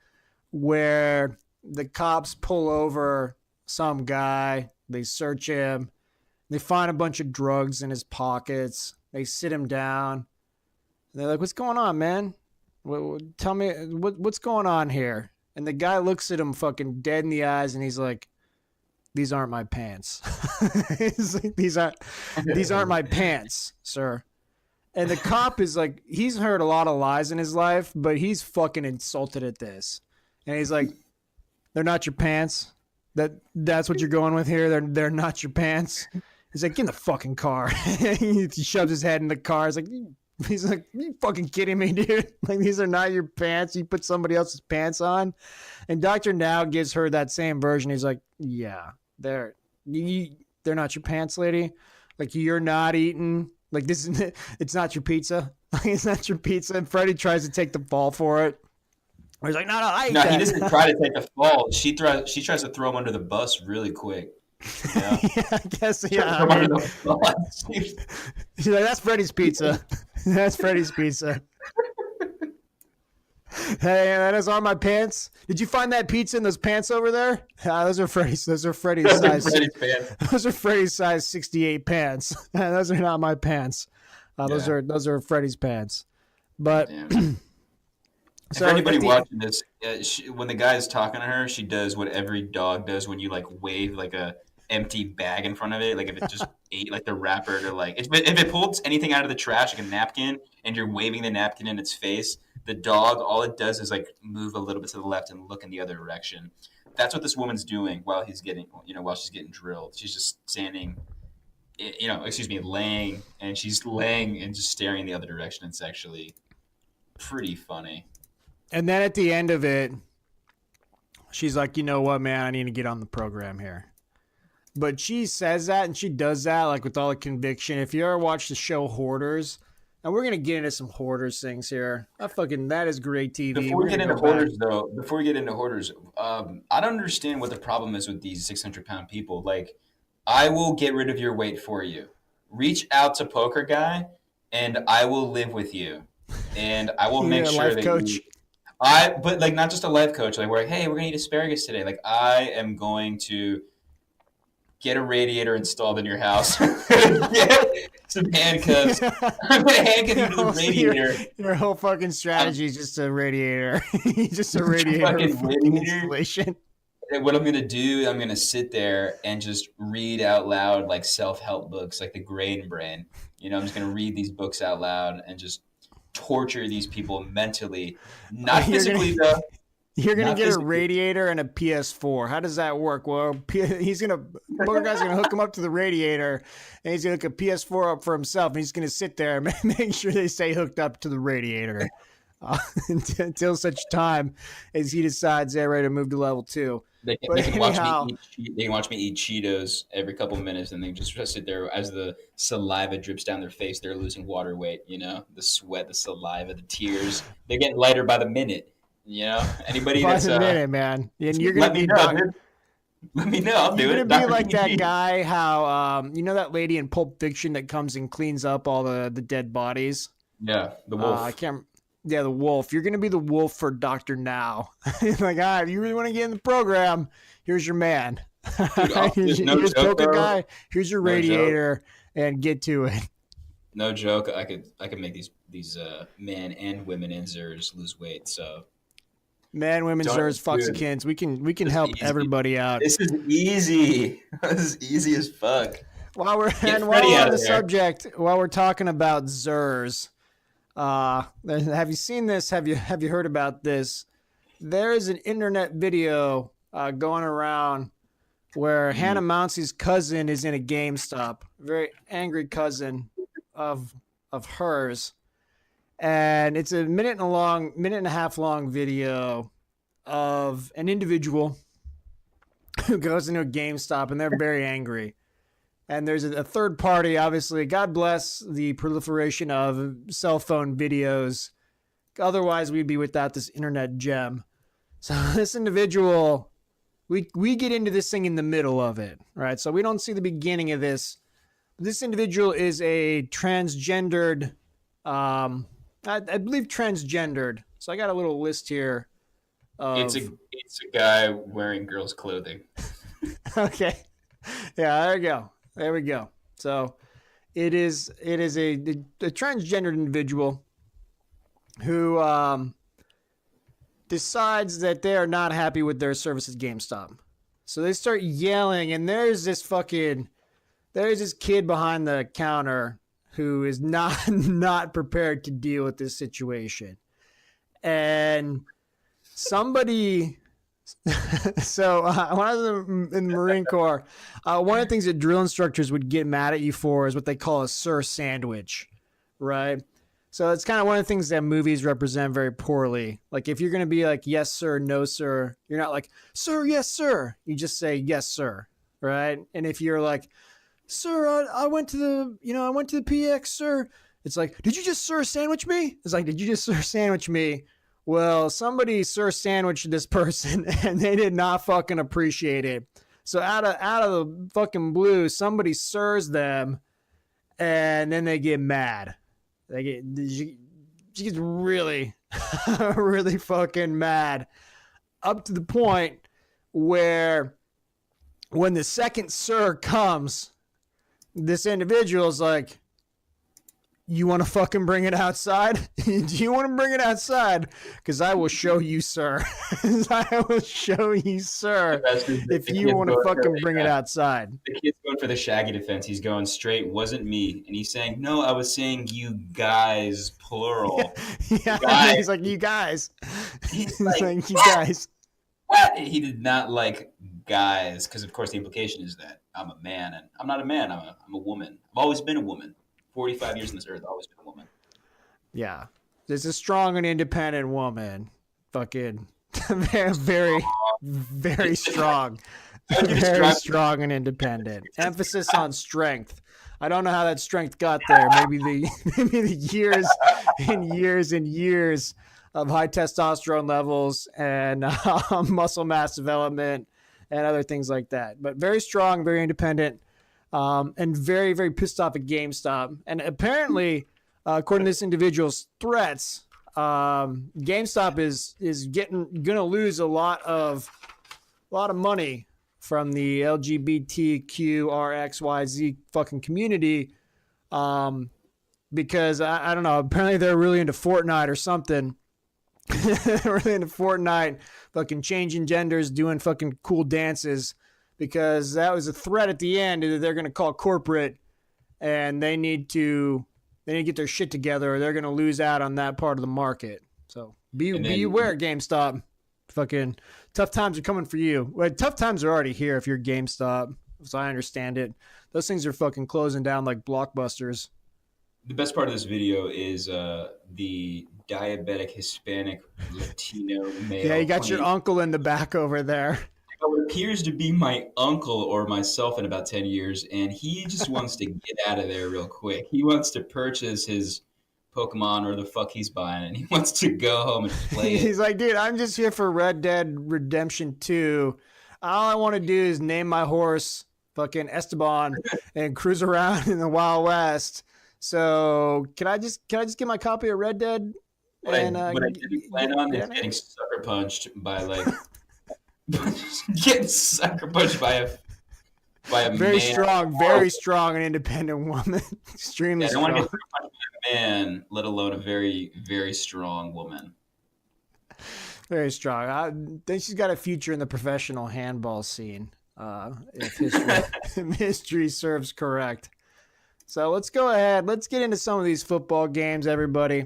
A: where the cops pull over some guy, they search him, they find a bunch of drugs in his pockets, they sit him down. They're like, what's going on, man? Tell me, what's going on here? And the guy looks at him fucking dead in the eyes and he's like, these aren't my pants. Like, these aren't my pants, sir. And the cop is like, he's heard a lot of lies in his life, but he's fucking insulted at this. And he's like, they're not your pants. That's what you're going with here. They're not your pants. He's like, get in the fucking car. He shoves his head in the car. He's like, you fucking kidding me, dude? Like, these are not your pants. You put somebody else's pants on. And Dr. Now gives her that same version. He's like, yeah, they're not your pants, lady. Like, you're not eating Like, this isn't, it's not your pizza. It's not your pizza. And Freddie tries to take the fall for it. He's like, no, I ate
B: No,
A: that.
B: he doesn't try to take the fall. She tries to throw him under the bus really quick. Yeah,
A: Yeah, I guess. Yeah,
B: throw him
A: I
B: under
A: mean,
B: the bus.
A: she's like, that's Freddie's pizza. That's Freddie's pizza. Hey, that is on my pants. Did you find that pizza in those pants over there? Those are Freddie's. Those are Freddie's size. Those are Freddie's size 68 pants. Those are not my pants. Those are Freddie's pants. But
B: so for anybody watching this, when the guy is talking to her, she does what every dog does when you like wave like a empty bag in front of it. Like if it just ate like the wrapper to like if it pulls anything out of the trash like a napkin and you're waving the napkin in its face, the dog, all it does is like move a little bit to the left and look in the other direction. That's what this woman's doing while she's getting drilled. She's just standing, laying, and she's laying and just staring in the other direction. It's actually pretty funny.
A: And then at the end of it, she's like, you know what, man, I need to get on the program here. But she says that and she does that like with all the conviction. If you ever watch the show Hoarders, and we're going to get into some Hoarders things here. That is great TV.
B: Before we get into Hoarders, I don't understand what the problem is with these 600-pound people. Like, I will get rid of your weight for you. Reach out to PokerGuy, and I will live with you. And I will make sure that coach. But like not just a life coach. Like we're like, hey, we're going to eat asparagus today. Like I am going to get a radiator installed in your house. Get some handcuffs. I'm going to handcuff you to the radiator.
A: Your whole fucking strategy is just a radiator. Just a radiator installation.
B: And what I'm going to do, I'm going to sit there and just read out loud like self-help books, like The Grain Brain. I'm just going to read these books out loud and just torture these people mentally. Not physically, though.
A: You're going to get a radiator and a PS4. How does that work? Well, PokerGuy's going to hook him up to the radiator, and he's going to hook a PS4 up for himself, and he's going to sit there and make sure they stay hooked up to the radiator until such time as he decides they're ready to move to level 2.
B: They can watch me eat Cheetos every couple of minutes, and they just sit there as the saliva drips down their face. They're losing water weight, the sweat, the saliva, the tears. They're getting lighter by the minute. Anybody
A: by
B: that's
A: the minute, man. And you're
B: let me know. Let me know. I'll do it.
A: You're gonna be like that guy. How that lady in Pulp Fiction that comes and cleans up all the dead bodies.
B: Yeah, the wolf.
A: I can't. Yeah, the wolf. You're gonna be the wolf for Dr. Now. Like, if you really want to get in the program, here's your man.
B: Dude,
A: here's PokerGuy. Here's your radiator, and get to it.
B: No joke. I could make these men and women in Zers lose weight. So.
A: Man, women, Zers, Foxykins. We can help everybody out.
B: This is easy. This is easy as fuck.
A: While we're on the subject, while we're talking about Zers, have you seen this? Have you heard about this? There is an internet video going around where Hannah Mouncey's cousin is in a GameStop, very angry cousin of hers. And it's a minute and a half long video of an individual who goes into a GameStop, and they're very angry. And there's a third party, obviously. God bless the proliferation of cell phone videos. Otherwise, we'd be without this internet gem. So this individual, we get into this thing in the middle of it, right? So we don't see the beginning of this. This individual is a transgendered. I believe transgendered. So I got a little list here.
B: It's a guy wearing girls' clothing.
A: Okay. Yeah, there we go. So it is a transgendered individual who decides that they are not happy with their service at GameStop. So they start yelling, and there's this kid behind the counter who is not prepared to deal with this situation. And somebody, so when I was in the Marine Corps, one of the things that drill instructors would get mad at you for is what they call a sir sandwich, right? So it's kind of one of the things that movies represent very poorly. Like if you're going to be like, yes, sir, no, sir, you're not like, sir, yes, sir. You just say, yes, sir, right? And if you're like, sir, I went to the PX, sir. It's like, did you just sir sandwich me? It's like, did you just sir sandwich me? Well, somebody sir sandwiched this person and they did not fucking appreciate it. So out of the fucking blue, somebody sirs them and then they get mad. She gets really, really fucking mad, up to the point where when the second sir comes, this individual's like, you want to fucking bring it outside? Do you want to bring it outside? Because I will show you, sir. I will show you, sir, if you want to fucking bring it outside.
B: The kid's going for the Shaggy defense. He's going straight, wasn't me. And he's saying, no, I was saying you guys, plural.
A: Yeah,
B: guys.
A: he's like, you guys.
B: He's like,
A: you guys.
B: What? He did not like guys, because of course the implication is that I'm a man, and I'm not a man. I'm a woman. I've always been a woman. 45 years on this earth, I've always been a woman.
A: Yeah. There's a strong and independent woman. Fucking very, very strong. Very strong and independent. Emphasis on strength. I don't know how that strength got there. Maybe the years and years and years of high testosterone levels and muscle mass development and other things like that. But very strong, very independent. And very, very pissed off at GameStop. And apparently, according to this individual's threats, GameStop is gonna lose a lot of money from the LGBTQRXYZ fucking community, because I don't know. Apparently, they're really into Fortnite or something. They're really into Fortnite, fucking changing genders, doing fucking cool dances. Because that was a threat at the end that they're going to call corporate, and they need to get their shit together, or they're going to lose out on that part of the market. So be aware, GameStop. Fucking tough times are coming for you. Well, tough times are already here if you're GameStop, as I understand it. Those things are fucking closing down like Blockbusters.
B: The best part of this video is the diabetic Hispanic Latino male.
A: Yeah, you got your uncle in the back over there.
B: What appears to be my uncle or myself in about 10 years, and he just wants to get out of there real quick. He wants to purchase his Pokemon or the fuck he's buying, and he wants to go home and play it.
A: He's like, dude, I'm just here for Red Dead Redemption 2. All I want to do is name my horse fucking Esteban and cruise around in the Wild West. So can I just get my copy of Red Dead?
B: What I didn't plan on is getting sucker punched by like getting sucker punched by a
A: very
B: man.
A: very strong and independent woman. Extremely strong. I don't want to get punched by a man,
B: let alone a very, very strong woman.
A: Very strong. I think she's got a future in the professional handball scene, if history serves correct. So let's go ahead. Let's get into some of these football games, everybody.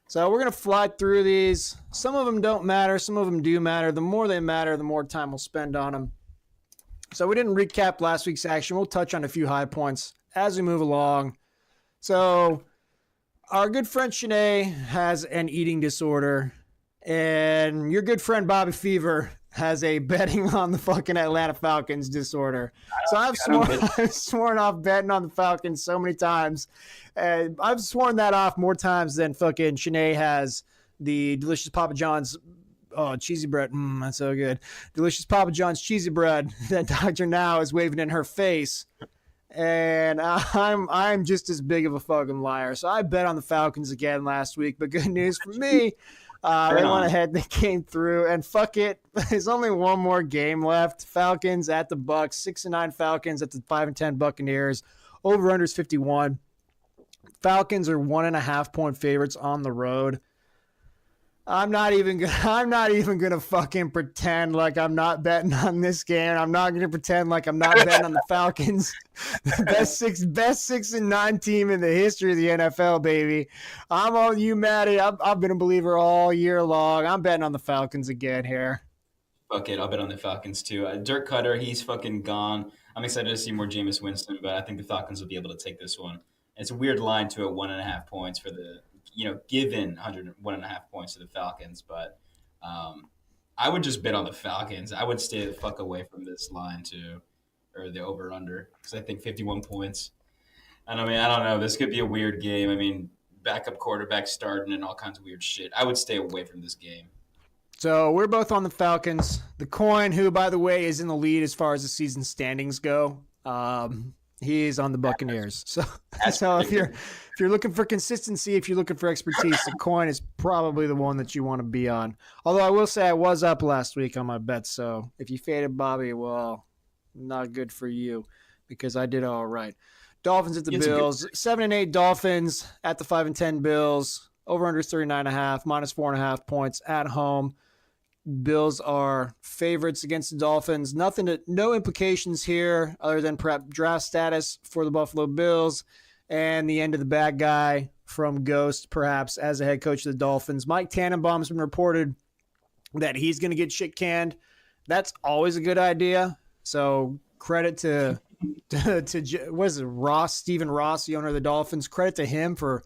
A: So we're going to fly through these. Some of them don't matter. Some of them do matter. The more they matter, the more time we'll spend on them. So we didn't recap last week's action. We'll touch on a few high points as we move along. So our good friend Schenee has an eating disorder. And your good friend Bobby Fever has a betting on the fucking Atlanta Falcons disorder. So I've sworn off betting on the Falcons so many times. And I've sworn that off more times than fucking Schenee has the delicious Papa John's cheesy bread. That's so good. Delicious Papa John's cheesy bread that Dr. Now is waving in her face. And I'm just as big of a fucking liar. So I bet on the Falcons again last week. But good news for me. They went ahead, they came through, and fuck it. There's only one more game left. Falcons at the Bucks, 6-9 Falcons at the 5-10 Buccaneers. Over/under is 51. Falcons are 1.5 point favorites on the road. I'm not even gonna fucking pretend like I'm not betting on this game. I'm not gonna pretend like I'm not betting on the Falcons, the best 6-9 team in the history of the NFL, baby. I'm on you, Maddie. I've been a believer all year long. I'm betting on the Falcons again here.
B: Fuck it, I'll bet on the Falcons too. Dirk Cutter, he's fucking gone. I'm excited to see more Jameis Winston, but I think the Falcons will be able to take this one. It's a weird line to at 1.5 points for the. Given 101.5 points to the Falcons, but I would just bet on the Falcons. I would stay the fuck away from this line too, or the over under because I think 51 points. And I mean, I don't know. This could be a weird game. I mean, backup quarterback starting and all kinds of weird shit. I would stay away from this game.
A: So we're both on the Falcons. The coin, who, by the way, is in the lead as far as the season standings go, he is on the Buccaneers. So if you're looking for consistency, if you're looking for expertise, the coin is probably the one that you want to be on. Although I will say I was up last week on my bets, so if you faded Bobby, well, not good for you because I did all right. Dolphins at the Bills, 7-8 Dolphins at the 5-10 Bills. Over under 39.5, minus 4.5 points at home. Bills are favorites against the Dolphins. No implications here other than perhaps draft status for the Buffalo Bills and the end of the bad guy from Ghost, perhaps, as a head coach of the Dolphins. Mike Tannenbaum's been reported that he's going to get shit canned. That's always a good idea. So credit to what is it, Ross, Stephen Ross, the owner of the Dolphins. Credit to him for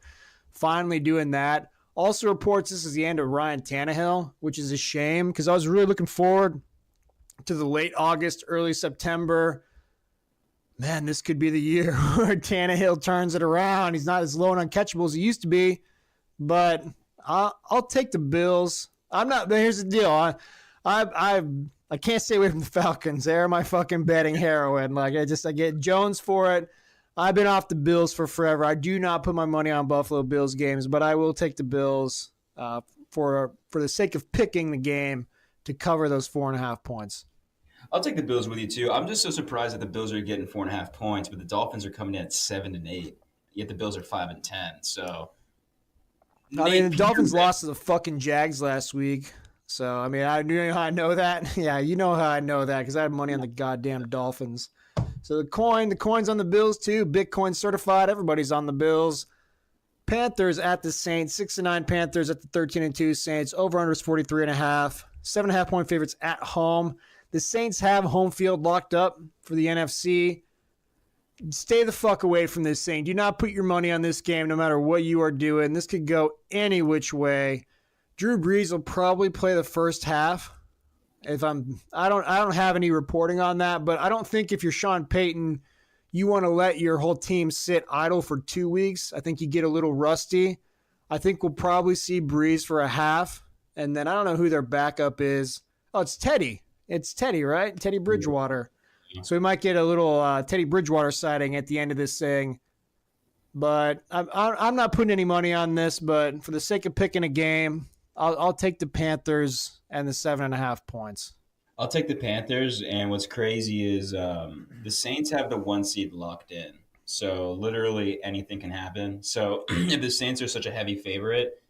A: finally doing that. Also reports this is the end of Ryan Tannehill, which is a shame because I was really looking forward to the late August, early September. Man, this could be the year where Tannehill turns it around. He's not as low and uncatchable as he used to be, but I'll take the Bills. I'm not. But here's the deal. I can't stay away from the Falcons. They're my fucking betting heroin. Like I get Jones for it. I've been off the Bills for forever. I do not put my money on Buffalo Bills games, but I will take the Bills for the sake of picking the game to cover those 4.5 points.
B: I'll take the Bills with you too. I'm just so surprised that the Bills are getting 4.5 points, but the Dolphins are coming in at 7-8. Yet the Bills are 5-10. So
A: I mean, the Dolphins lost to the fucking Jags last week. So I mean, you know how I know that? Yeah, you know how I know that because I have money on the goddamn Dolphins. So the coin's on the Bills too. Bitcoin certified. Everybody's on the Bills. Panthers at the Saints. 6-9 Panthers at the 13-2 Saints. Over under is 43.5. 7.5 point favorites at home. The Saints have home field locked up for the NFC. Stay the fuck away from this thing. Do not put your money on this game no matter what you are doing. This could go any which way. Drew Brees will probably play the first half. I don't have any reporting on that, but I don't think if you're Sean Payton, you want to let your whole team sit idle for 2 weeks. I think you get a little rusty. I think we'll probably see Brees for a half, and then I don't know who their backup is. Oh, it's Teddy. It's Teddy, right? Teddy Bridgewater. Yeah. So we might get a little Teddy Bridgewater sighting at the end of this thing. But I'm not putting any money on this, but for the sake of picking a game, I'll take the Panthers and the 7.5 points.
B: I'll take the Panthers, and what's crazy is the Saints have the 1 seed locked in. So literally anything can happen. So if the Saints are such a heavy favorite,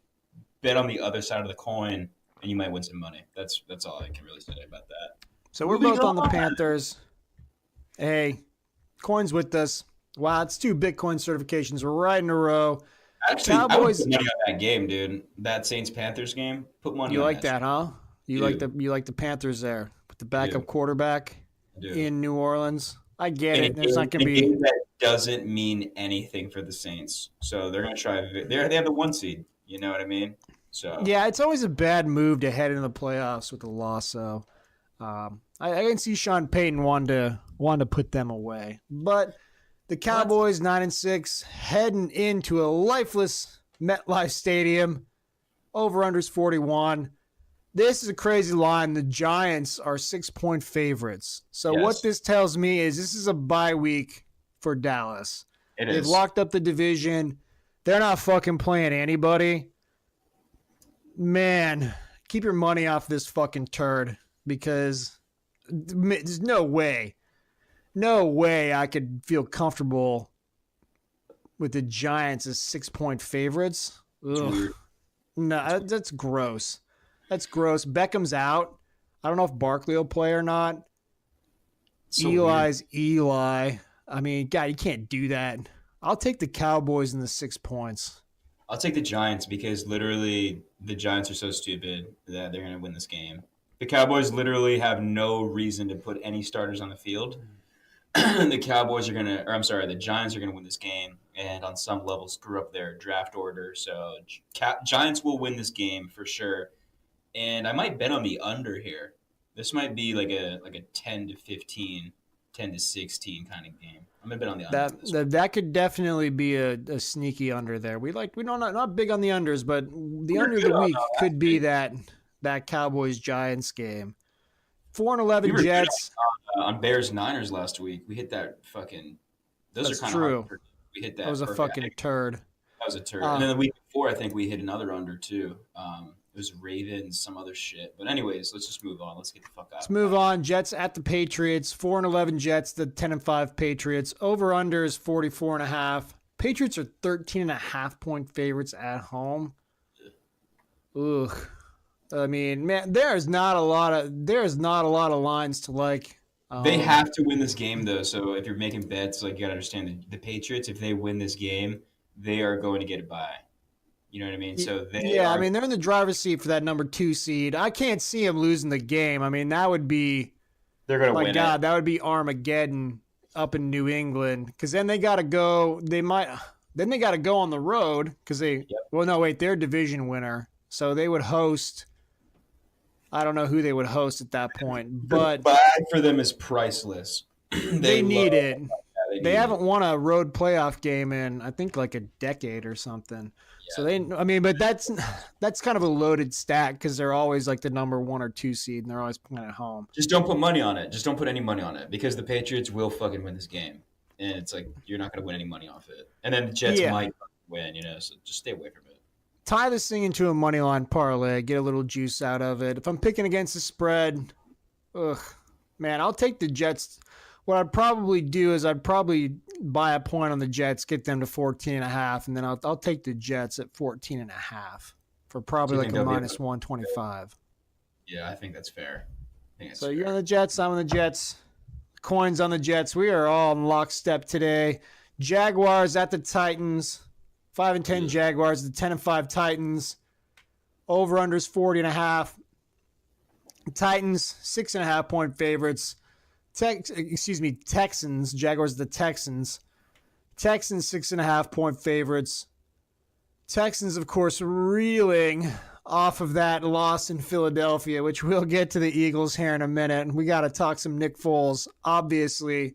B: bet on the other side of the coin, and you might win some money. That's all I can really say about that.
A: So we're both on the Panthers. Hey, coin's with us. Wow, it's 2 Bitcoin certifications right in a row.
B: Actually, Cowboys, I would put money on that game, dude. That Saints-Panthers game. Put money on that.
A: You like that, huh? You like the Panthers there. Put the backup quarterback in New Orleans. I get it. There's not going to be
B: game that doesn't mean anything for the Saints. So they're going to try. They have the 1 seed. You know what I mean? So
A: yeah, it's always a bad move to head into the playoffs with a loss. So I can see Sean Payton wanting to put them away, but. The Cowboys 9-6 heading into a lifeless MetLife Stadium. Over-unders 41. This is a crazy line. The Giants are 6-point favorites. So what this tells me is this is a bye week for Dallas. They've locked up the division. They're not fucking playing anybody. Man, keep your money off this fucking turd because there's no way I could feel comfortable with the Giants as 6-point favorites. Ugh. No, that's gross. That's gross. Beckham's out. I don't know if Barkley will play or not. So Eli's weird. Eli. I mean, God, you can't do that. I'll take the Cowboys in the 6 points.
B: I'll take the Giants because literally the Giants are so stupid that they're going to win this game. The Cowboys literally have no reason to put any starters on the field. The Giants are going to win this game and on some level screw up their draft order. So Giants will win this game for sure. And I might bet on the under here. This might be like a 10-15 10-16 kind of game. I'm a bit on the under on this.
A: That could definitely be a sneaky under there. We don't not big on the unders, but the under of the week could be that Cowboys Giants game. 4-11 Jets
B: on Bears Niners last week. We hit that fucking. Those
A: That's
B: are kind
A: true.
B: of hard. We hit that.
A: That was a fucking turd.
B: That was a turd. And then the week before, I think we hit another under too. It was Ravens, some other shit. But anyways, let's just move on. Let's get the fuck out.
A: Let's move on. Jets at the Patriots. 4-11 Jets. The 10-5 Patriots. Over under is 44.5. Patriots are 13.5 point favorites at home. Ugh. I mean, man, there's not a lot of lines to like.
B: They have to win this game though. So if you're making bets, like you gotta understand the Patriots. If they win this game, they are going to get a bye. You know what I mean? So
A: I mean, they're in the driver's seat for that number 2 seed. I can't see them losing the game. I mean, that would be
B: they're going to win.
A: My God, that would be Armageddon up in New England. Because then they got to go. Then they got to go on the road because they. Yep. Well, no, wait, they're division winner, so they would host. I don't know who they would host at that point, but
B: the bag for them is priceless.
A: they need it. They haven't won a road playoff game in I think like a decade or something. Yeah. So but that's kind of a loaded stat because they're always like the number 1 or 2 seed and they're always playing at home.
B: Just don't put money on it. Just don't put any money on it because the Patriots will fucking win this game, and it's like you're not going to win any money off it. And then the Jets might win, so just stay away from it.
A: Tie this thing into a money line parlay, get a little juice out of it. If I'm picking against the spread, man, I'll take the Jets. What I'd probably do is I'd probably buy a point on the Jets, get them to 14.5, and then I'll take the Jets at 14.5 for probably like a minus 125.
B: Yeah, I think that's fair.
A: So you're on the Jets, I'm on the Jets. Coins on the Jets. We are all in lockstep today. Jaguars at the Titans. 5-10 Jaguars, the 10-5 Titans. Over-unders 40.5. Titans, 6.5 point favorites. Texans. Jaguars, the Texans. Texans, 6.5 point favorites. Texans, of course, reeling off of that loss in Philadelphia, which we'll get to the Eagles here in a minute. We got to talk some Nick Foles. Obviously,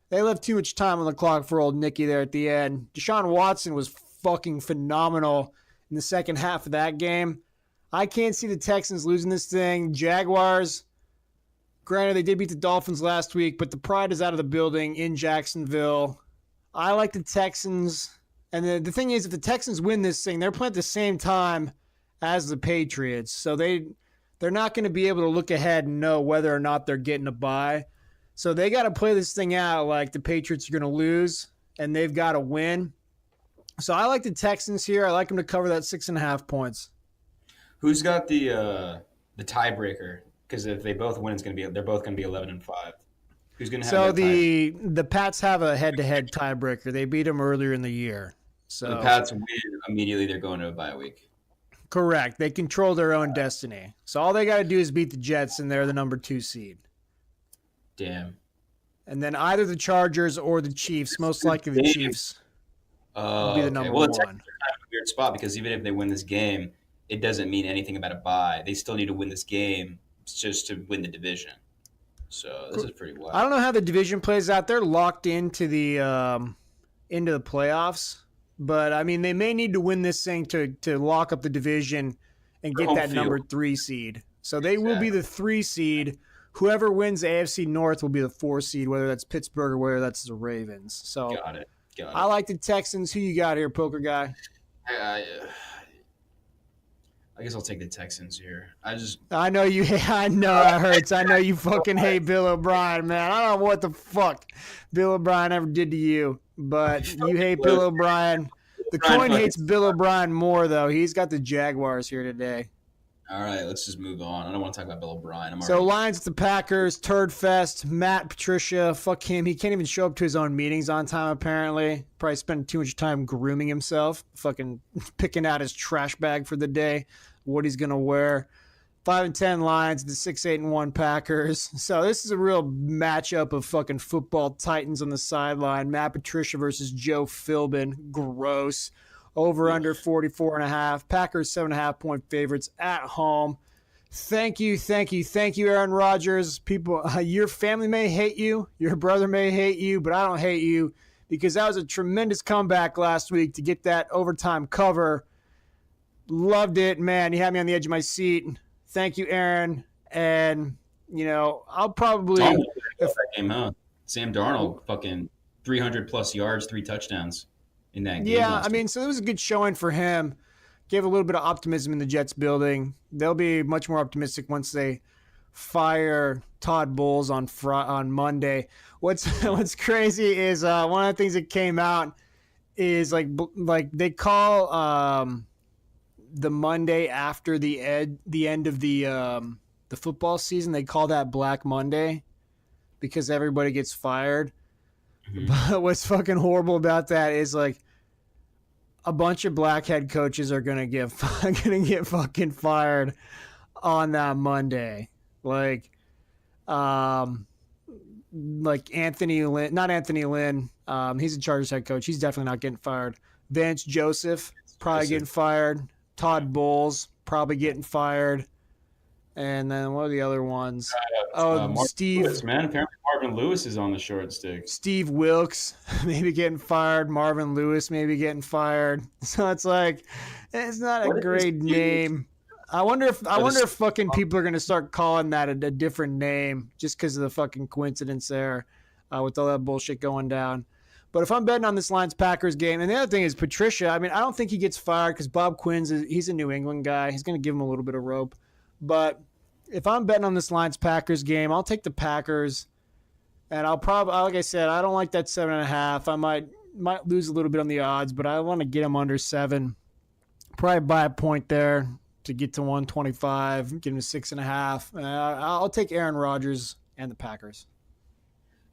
A: they left too much time on the clock for old Nicky there at the end. Deshaun Watson was fucking phenomenal in the second half of that game. I can't see the Texans losing this thing. Jaguars, granted, they did beat the Dolphins last week, but the pride is out of the building in Jacksonville. I like the Texans. And the thing is, if the Texans win this thing, they're playing at the same time as the Patriots. So they're not going to be able to look ahead and know whether or not they're getting a bye. So they got to play this thing out like the Patriots are going to lose, and they've got to win. So I like the Texans here. I like them to cover that 6.5 points.
B: Who's got the tiebreaker? Because if they both win, they're both going to be 11-5. Who's going to have?
A: So the Pats have a head-to-head tiebreaker. They beat them earlier in the year. So
B: the Pats win immediately. They're going to a bye week.
A: Correct. They control their own destiny. So all they got to do is beat the Jets, and they're the number 2 seed.
B: Damn.
A: And then either the Chargers or the Chiefs, most likely the Chiefs, will be the number 1.
B: It's kind of a weird spot because even if they win this game, it doesn't mean anything about a bye. They still need to win this game just to win the division. So this is pretty wild.
A: I don't know how the division plays out. They're locked into the playoffs, but I mean they may need to win this thing to lock up the division and get that number 3 seed. So they will be the 3 seed. Whoever wins the AFC North will be the 4 seed, whether that's Pittsburgh or whether that's the Ravens. So
B: got it.
A: I like the Texans. Who you got here, Poker Guy?
B: I guess I'll take the Texans here.
A: I know you. I know it hurts. I know you fucking hate Bill O'Brien, man. I don't know what the fuck Bill O'Brien ever did to you, but you hate Bill O'Brien. The coin hates Bill O'Brien more, though. He's got the Jaguars here today.
B: All right, let's just move on. I don't want to talk about Bill O'Brien.
A: Lions at the Packers, Turd Fest, Matt Patricia, fuck him. He can't even show up to his own meetings on time, apparently. Probably spending too much time grooming himself, fucking picking out his trash bag for the day, what he's going to wear. 5-10 Lions, the 6-8-1 Packers. So this is a real matchup of fucking football titans on the sideline. Matt Patricia versus Joe Philbin. Gross. Over under 44.5. Packers 7.5 point favorites at home. Thank you, Aaron Rodgers. People, your family may hate you, your brother may hate you, but I don't hate you because that was a tremendous comeback last week to get that overtime cover. Loved it, man. You had me on the edge of my seat. Thank you, Aaron. And I'll probably
B: that game, huh? Sam Darnold, fucking 300 plus yards, 3 touchdowns in that game.
A: Yeah, I mean, so it was a good showing for him. Gave a little bit of optimism in the Jets building. They'll be much more optimistic once they fire Todd Bowles on Monday. What's crazy is one of the things that came out is like they call the Monday after the end of the football season, they call that Black Monday because everybody gets fired. Mm-hmm. But what's fucking horrible about that is like a bunch of black head coaches are gonna get fucking fired on that Monday. Like Anthony Lynn, not Anthony Lynn. He's a Chargers head coach. He's definitely not getting fired. Vance Joseph probably getting fired. Todd Bowles probably getting fired. And then what are the other ones? Steve
B: Lewis, man. Apparently Marvin Lewis is on the short stick.
A: Steve Wilkes maybe getting fired. Marvin Lewis maybe getting fired. So it's like it's not a great name. I wonder if fucking people are gonna start calling that a different name just because of the fucking coincidence there with all that bullshit going down. But if I'm betting on this Lions-Packers game, and the other thing is Patricia, I mean, I don't think he gets fired because Bob Quinn's he's a New England guy. He's going to give him a little bit of rope. But if I'm betting on this Lions-Packers game, I'll take the Packers. And I'll probably, like I said, I don't like that 7.5. I might lose a little bit on the odds, but I want to get them under 7. Probably buy a point there to get to 125, get him to 6.5. I'll take Aaron Rodgers and the Packers.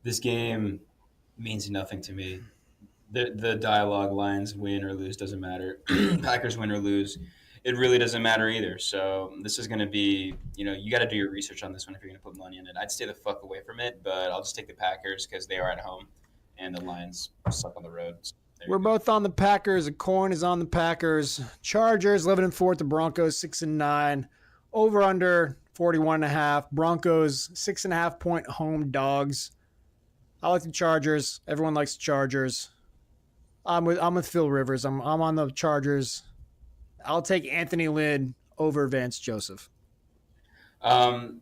B: This game means nothing to me. The dialogue, Lions win or lose, doesn't matter. Packers win or lose, it really doesn't matter either. So this is going to be, you got to do your research on this one if you're going to put money in it. I'd stay the fuck away from it, but I'll just take the Packers because they are at home and the Lions suck on the road. So we're
A: both on the Packers. A coin is on the Packers. Chargers 11-4 at the Broncos 6-9. Over under 41.5. Broncos 6.5 point home dogs. I like the Chargers. Everyone likes the Chargers. I'm with Phil Rivers. I'm on the Chargers. I'll take Anthony Lynn over Vance Joseph.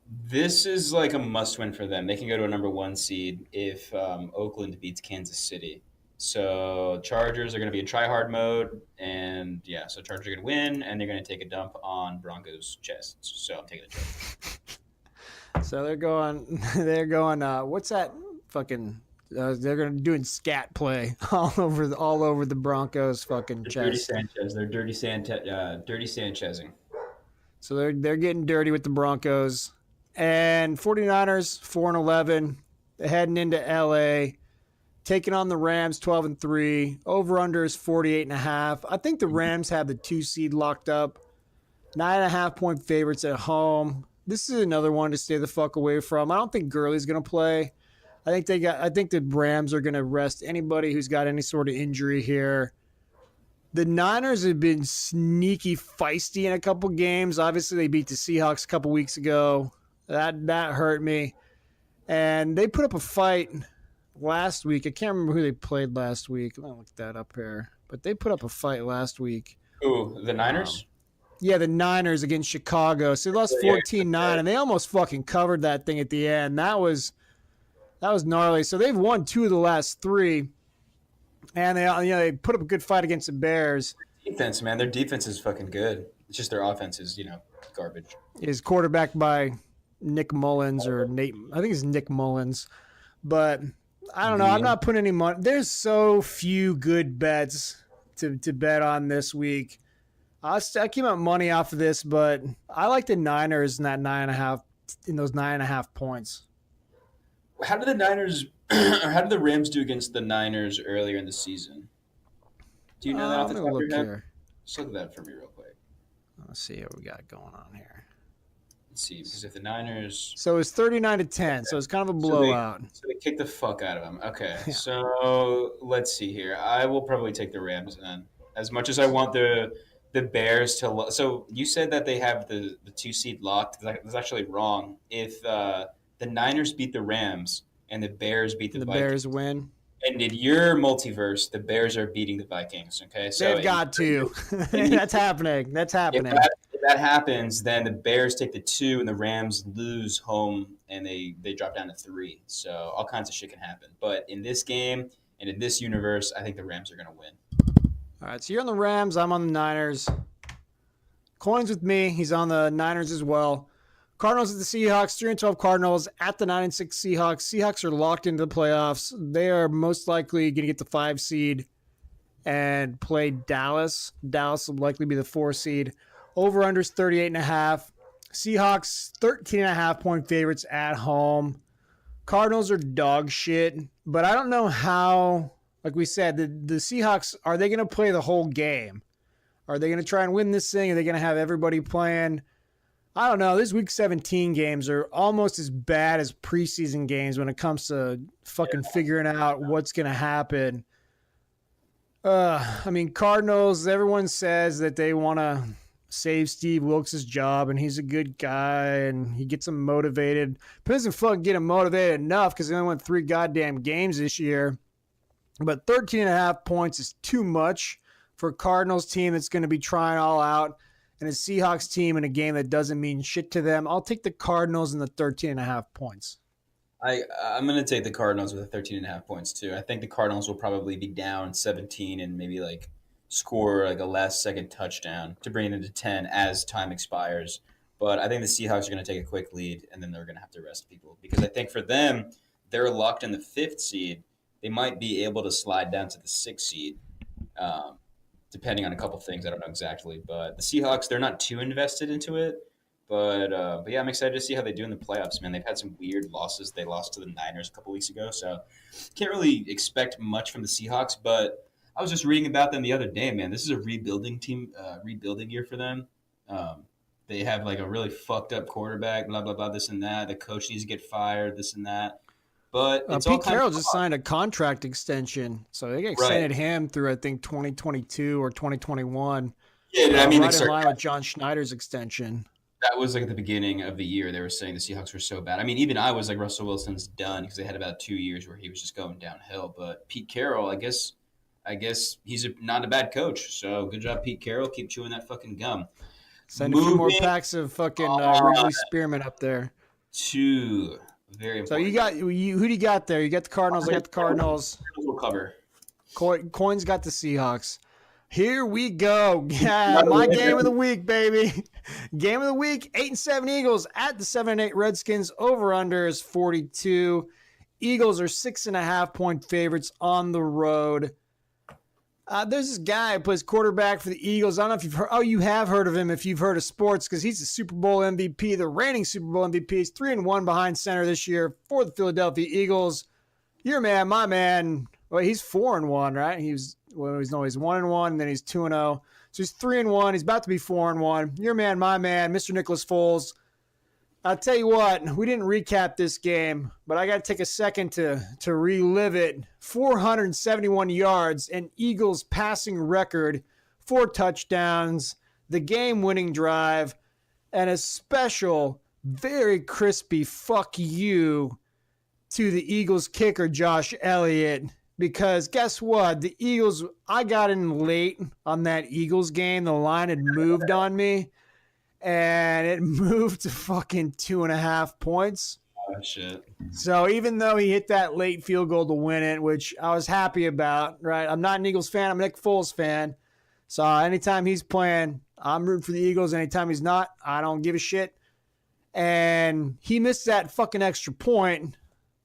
B: This is like a must-win for them. They can go to a number 1 seed if Oakland beats Kansas City. So Chargers are going to be in try-hard mode, and yeah, so Chargers are going to win, and they're going to take a dump on Broncos' chests. So I'm taking the Chargers.
A: So they're going. What's that? Fucking. They're going to doing scat play all over the Broncos' fucking chest.
B: Dirty Sanchez. They're dirty Sanchezing.
A: So they're getting dirty with the Broncos. And 49ers 4-11. They're heading into LA. Taking on the Rams 12-3. Over-under is 48.5. I think the Rams have the 2 seed locked up. 9.5 point favorites at home. This is another one to stay the fuck away from. I don't think Gurley's going to play. I think the Rams are going to rest anybody who's got any sort of injury here. The Niners have been sneaky feisty in a couple games. Obviously, they beat the Seahawks a couple weeks ago. That hurt me. And they put up a fight last week. I can't remember who they played last week. Let me look that up here. But they put up a fight last week.
B: Ooh, the Niners?
A: Yeah, the Niners against Chicago. So they lost 14-9, and they almost fucking covered that thing at the end. That was gnarly. So they've won 2 of the last 3, and they put up a good fight against the Bears.
B: Defense, man, their defense is fucking good. It's just their offense is, garbage.
A: Is quarterbacked by Nick Mullins or Nate. I think it's Nick Mullins, but I don't know. I'm not putting any money. There's so few good bets to bet on this week. I came out money off of this, but I like the Niners in that 9.5 in those 9.5 points.
B: How did the Niners or how did the Rams do against the Niners earlier in the season? Do you know that off the top of your head? Just look at that for me real quick.
A: Let's see what we got going on here.
B: Let's see, because if the Niners...
A: So it's 39-10, so it's kind of a blowout.
B: So they kicked the fuck out of them. Okay, yeah. So let's see here. I will probably take the Rams then. As much as I want the the Bears to. So you said that they have the 2 seed locked. That's actually wrong. If the Niners beat the Rams and the Bears beat the
A: The
B: Vikings,
A: Bears win.
B: and in your multiverse, the Bears are beating the Vikings. Okay, so
A: They've got to.
B: in
A: That's happening. That's
B: if
A: happening.
B: that happens, then the Bears take the 2 and the Rams lose home and they drop down to 3. So all kinds of shit can happen. But in this game and in this universe, I think the Rams are going to win.
A: All right, so you're on the Rams. I'm on the Niners. Coins with me. He's on the Niners as well. Cardinals at the Seahawks. 3-12 Cardinals at the 9-6 Seahawks. Seahawks are locked into the playoffs. They are most likely going to get the 5 seed and play Dallas. Dallas will likely be the 4 seed. Over-unders 38.5. Seahawks 13.5 point favorites at home. Cardinals are dog shit, but I don't know how. Like we said, the Seahawks, are they going to play the whole game? Are they going to try and win this thing? Are they going to have everybody playing? I don't know. These Week 17 games are almost as bad as preseason games when it comes to fucking figuring out what's going to happen. I mean, Cardinals, everyone says that they want to save Steve Wilkes' job, and he's a good guy, and he gets them motivated. But doesn't fucking get him motivated enough because they only won 3 goddamn games this year. But 13.5 points is too much for a Cardinals team that's going to be trying all out and a Seahawks team in a game that doesn't mean shit to them. I'll take the Cardinals and the 13.5 points.
B: I'm going to take the Cardinals with the 13.5 points too. I think the Cardinals will probably be down 17 and maybe like score like a last second touchdown to bring it into 10 as time expires. But I think the Seahawks are going to take a quick lead and then they're going to have to rest people because I think for them, they're locked in the 5th seed. They might be able to slide down to the 6th seed, depending on a couple things. I don't know exactly. But the Seahawks, they're not too invested into it. But yeah, I'm excited to see how they do in the playoffs, man. They've had some weird losses. They lost to the Niners a couple weeks ago. So can't really expect much from the Seahawks. But I was just reading about them the other day, man. This is a rebuilding team, rebuilding year for them. They have like a really fucked up quarterback, blah, blah, blah, this and that. The coach needs to get fired, this and that. But it's all
A: Pete Carroll just signed a contract extension, so they extended him through I think 2022 or 2021.
B: Yeah, I mean,
A: right in line with John Schneider's extension.
B: That was like at the beginning of the year. They were saying the Seahawks were so bad. I mean, even I was like, Russell Wilson's done because they had about 2 years where he was just going downhill. But Pete Carroll, I guess he's not a bad coach. So good job, Pete Carroll. Keep chewing that fucking gum.
A: Send a few more packs of fucking Wrigley Spearmint up there.
B: Very important.
A: So who do you got there? You got the Cardinals. I got the Cardinals.
B: We'll cover.
A: Coins got the Seahawks. Here we go. Yeah, my game of the week, baby. Game of the week, 8-7 Eagles at the 7-8 Redskins. Over-under is 42. Eagles are 6.5 point favorites on the road. There's this guy who plays quarterback for the Eagles. I don't know if you've heard. Oh, you have heard of him if you've heard of sports because he's the Super Bowl MVP, the reigning Super Bowl MVP. He's 3-1 behind center this year for the Philadelphia Eagles. Your man, my man. Well, he's 4-1, right? He's 1-1, and then he's 2-0. So he's 3-1. He's about to be 4-1. Your man, my man, Mr. Nicholas Foles. I'll tell you what, we didn't recap this game, but I got to take a second to relive it. 471 yards, an Eagles passing record, 4 touchdowns, the game-winning drive, and a special, very crispy fuck you to the Eagles kicker, Josh Elliott. Because guess what? The Eagles, I got in late on that Eagles game. The line had moved on me. And it moved to fucking 2.5 points.
B: Oh, shit.
A: So even though he hit that late field goal to win it, which I was happy about, right? I'm not an Eagles fan. I'm a Nick Foles fan. So anytime he's playing, I'm rooting for the Eagles. Anytime he's not, I don't give a shit. And he missed that fucking extra point.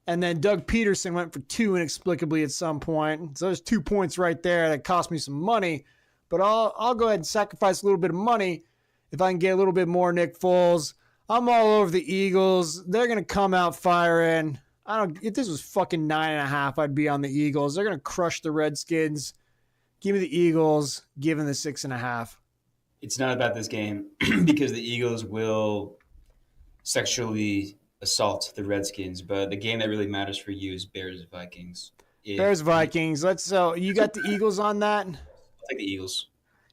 A: And then Doug Peterson went for 2 inexplicably at some point. So there's 2 points right there that cost me some money. But I'll go ahead and sacrifice a little bit of money if I can get a little bit more Nick Foles. I'm all over the Eagles. They're going to come out firing. If this was fucking 9.5, I'd be on the Eagles. They're going to crush the Redskins. Give me the Eagles. Give them the 6.5.
B: It's not about this game because the Eagles will sexually assault the Redskins, but the game that really matters for you is Bears-Vikings.
A: Bears-Vikings. So you got the Eagles on that?
B: I'll take the Eagles.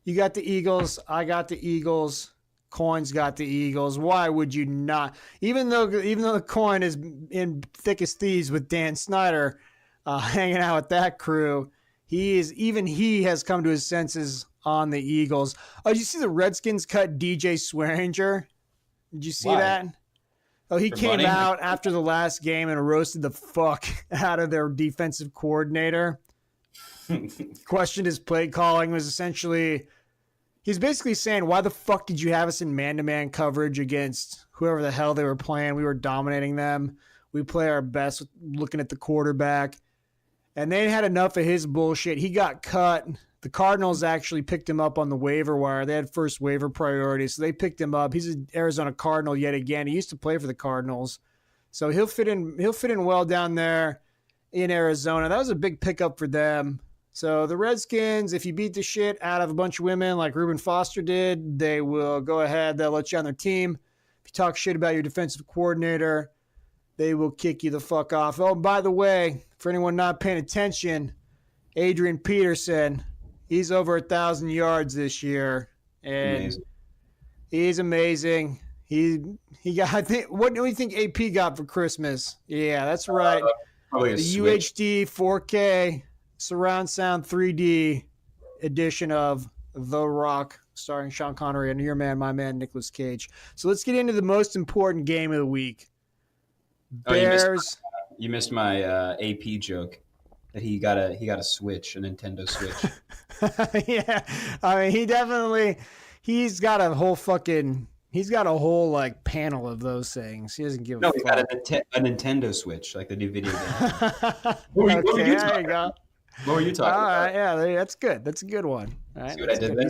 A: You got the Eagles. I got the Eagles. Coin's got the Eagles. Why would you not? Even though the Coin is in thick as thieves with Dan Snyder, hanging out with that crew, he has come to his senses on the Eagles. Oh, did you see the Redskins cut DJ Swearinger? Did you see that? Oh, he came out after the last game and roasted the fuck out of their defensive coordinator. Questioned his play calling. Was essentially, he's basically saying, why the fuck did you have us in man-to-man coverage against whoever the hell they were playing? We were dominating them. We play our best looking at the quarterback. And they had enough of his bullshit. He got cut. The Cardinals actually picked him up on the waiver wire. They had first waiver priority, so they picked him up. He's an Arizona Cardinal yet again. He used to play for the Cardinals. So he'll fit in well down there in Arizona. That was a big pickup for them. So the Redskins, if you beat the shit out of a bunch of women like Reuben Foster did, they will go ahead. They'll let you on their team. If you talk shit about your defensive coordinator, they will kick you the fuck off. Oh, by the way, for anyone not paying attention, Adrian Peterson, he's over 1,000 yards this year, and he's amazing. He got, I think, what do you think AP got for Christmas? Yeah, that's right.
B: Probably
A: the UHD 4K surround sound 3D edition of The Rock, starring Sean Connery and your man, my man, Nicolas Cage. So let's get into the most important game of the week. Bears.
B: You missed my AP joke that he got a Switch, a Nintendo Switch.
A: Yeah, I mean, he's got a whole like panel of those things. He doesn't give a fuck.
B: No, he got a Nintendo Switch, like the new video game.
A: Okay, there you go.
B: What were you talking about?
A: All right, yeah, that's good. That's a good one. All right,
B: see what I did there?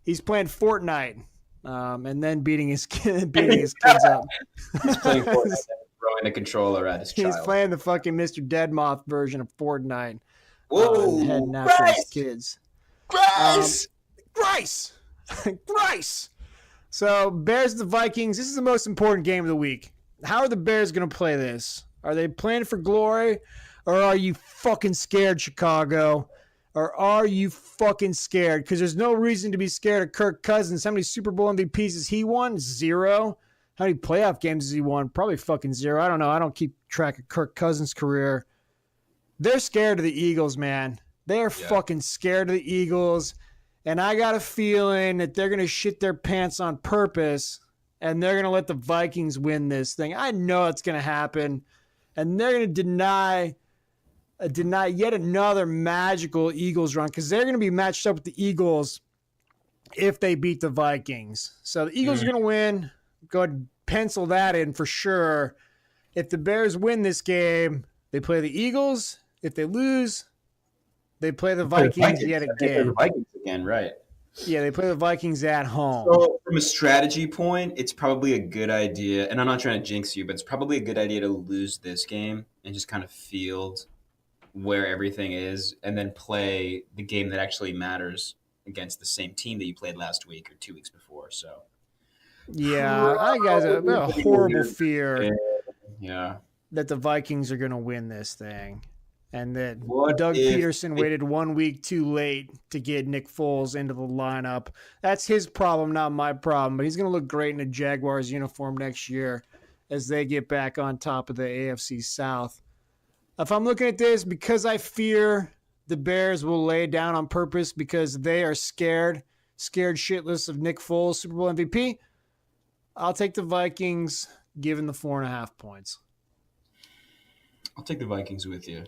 A: He's playing Fortnite, and then beating his kids up.
B: He's playing Fortnite. Throwing the controller at his child.
A: He's playing the fucking Mr. Deadmoth version of Fortnite.
B: Whoa!
A: Heading after his kids. Grace! So, Bears the Vikings. This is the most important game of the week. How are the Bears going to play this? Are they playing for glory? Or are you fucking scared, Chicago? Or are you fucking scared? Because there's no reason to be scared of Kirk Cousins. How many Super Bowl MVPs has he won? 0. How many playoff games has he won? Probably fucking 0. I don't know. I don't keep track of Kirk Cousins' career. They're scared of the Eagles, man. They're fucking scared of the Eagles. And I got a feeling that they're going to shit their pants on purpose, and they're going to let the Vikings win this thing. I know it's going to happen. And they're going to deny yet another magical Eagles run, because they're going to be matched up with the Eagles if they beat the Vikings. So the Eagles are going to win. Go ahead and pencil that in for sure. If the Bears win this game, they play the Eagles. If they lose, they play the Vikings yet again.
B: They play the Vikings again, right?
A: Yeah, they play the Vikings at home.
B: So from a strategy point, it's probably a good idea, and I'm not trying to jinx you, but it's probably a good idea to lose this game and just kind of field where everything is, and then play the game that actually matters against the same team that you played last week or 2 weeks before. So.
A: Yeah, I got a horrible fear
B: that
A: the Vikings are going to win this thing. And that Doug Peterson waited 1 week too late to get Nick Foles into the lineup. That's his problem, not my problem. But he's going to look great in a Jaguars uniform next year as they get back on top of the AFC South. If I'm looking at this, because I fear the Bears will lay down on purpose because they are scared shitless of Nick Foles, Super Bowl MVP, I'll take the Vikings, given the 4.5 points.
B: I'll take the Vikings with you.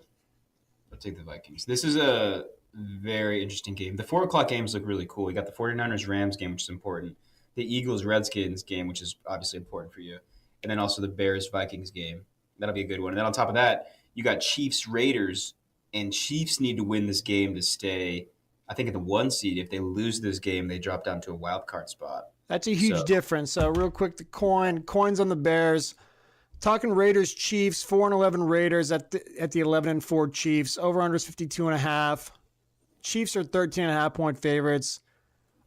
B: I'll take the Vikings. This is a very interesting game. The 4 o'clock games look really cool. We got the 49ers-Rams game, which is important. The Eagles-Redskins game, which is obviously important for you. And then also the Bears-Vikings game. That'll be a good one. And then on top of that, you got Chiefs-Raiders. And Chiefs need to win this game to stay, I think, at the 1 seed. If they lose this game, they drop down to a wild card spot.
A: That's a huge difference. So real quick, the coins on the Bears. Talking Raiders, Chiefs, 4-11 Raiders at the 11-4 Chiefs. Over-under is 52.5. Chiefs are 13.5 point favorites.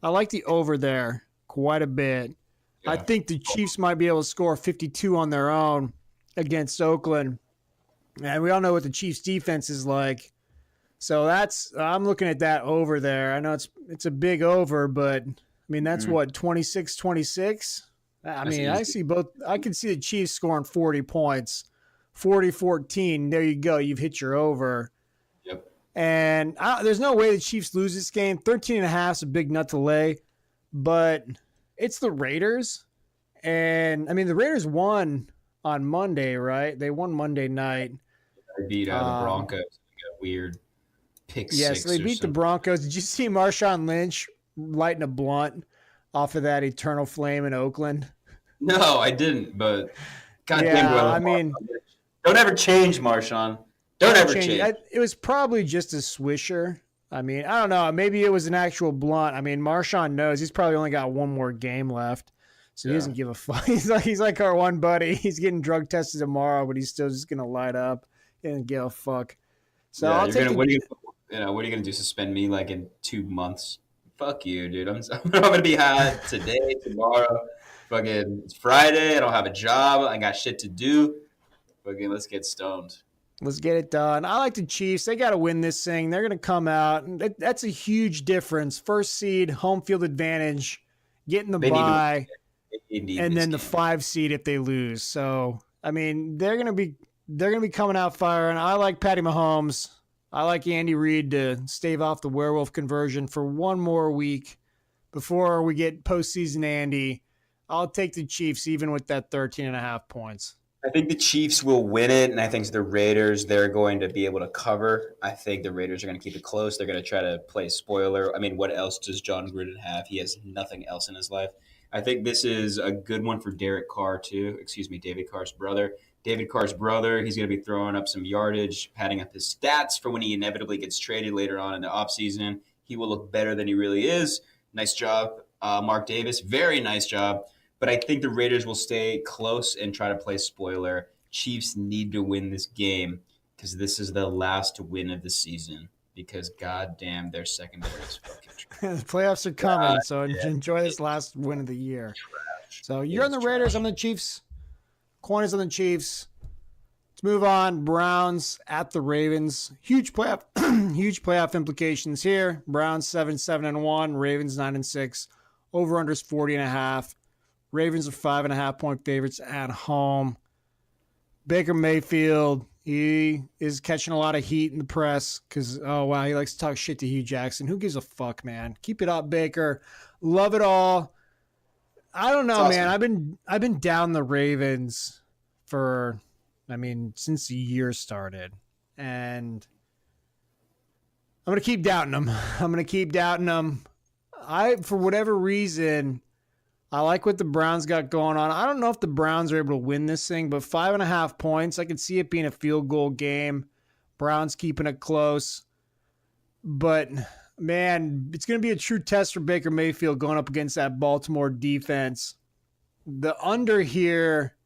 A: I like the over there quite a bit. Yeah. I think the Chiefs might be able to score 52 on their own against Oakland. And we all know what the Chiefs defense is like. So I'm looking at that over there. I know it's a big over, but I mean, that's what, 26-26? I mean, I see both. I can see the Chiefs scoring 40 points, 40-14. There you go. You've hit your over.
B: Yep.
A: And there's no way the Chiefs lose this game. 13.5 is a big nut to lay, but it's the Raiders. And I mean, the Raiders won on Monday, right? They won Monday night.
B: They beat the Broncos. Got weird pick six.
A: Yes, they beat the Broncos. Did you see Marshawn Lynch lighting a blunt off of that eternal flame in Oakland?
B: No, I didn't. But goddamn,
A: yeah, I mean,
B: don't ever change, Marshawn. Don't ever change.
A: It was probably just a swisher. I mean, I don't know. Maybe it was an actual blunt. I mean, Marshawn knows he's probably only got one more game left, so he doesn't give a fuck. He's like our one buddy. He's getting drug tested tomorrow, but he's still just gonna light up. He doesn't give a fuck. So
B: yeah,
A: I'll take.
B: What are you gonna do? Suspend me like in 2 months? Fuck you, dude. I'm gonna be high today, tomorrow. Fucking it's Friday. I don't have a job. I got shit to do. Fucking let's get stoned.
A: Let's get it done. I like the Chiefs. They got to win this thing. They're going to come out. That's a huge difference. First seed, home field advantage, getting the bye, and then the 5 seed if they lose. So, I mean, they're going to be coming out firing. I like Patty Mahomes. I like Andy Reid to stave off the werewolf conversion for one more week before we get postseason Andy. I'll take the Chiefs even with that 13.5 points.
B: I think the Chiefs will win it, and I think the Raiders, they're going to be able to cover. I think the Raiders are going to keep it close. They're going to try to play spoiler. I mean, what else does John Gruden have? He has nothing else in his life. I think this is a good one for Derek Carr, too. Excuse me, David Carr's brother. David Carr's brother, he's going to be throwing up some yardage, padding up his stats for when he inevitably gets traded later on in the offseason. He will look better than he really is. Nice job, Mark Davis. Very nice job. But I think the Raiders will stay close and try to play spoiler. Chiefs need to win this game because this is the last win of the season because, goddamn, their secondary is fucking trash.
A: The playoffs are coming, so enjoy this last win of the year. Trash. So you're on the Raiders. I'm the Chiefs. Coin is on the Chiefs. Let's move on. Browns at the Ravens. Huge playoff implications here. Browns 7-1. Ravens 9-6. Over-unders 40.5. Ravens are 5.5 point favorites at home. Baker Mayfield, he is catching a lot of heat in the press because, oh, wow, he likes to talk shit to Hugh Jackson. Who gives a fuck, man? Keep it up, Baker. Love it all. I don't know, awesome, man. I've been down the Ravens since the year started. And I'm going to keep doubting them. For whatever reason, I like what the Browns got going on. I don't know if the Browns are able to win this thing, but 5.5 points, I could see it being a field goal game. Browns keeping it close. But, man, it's going to be a true test for Baker Mayfield going up against that Baltimore defense. The under here,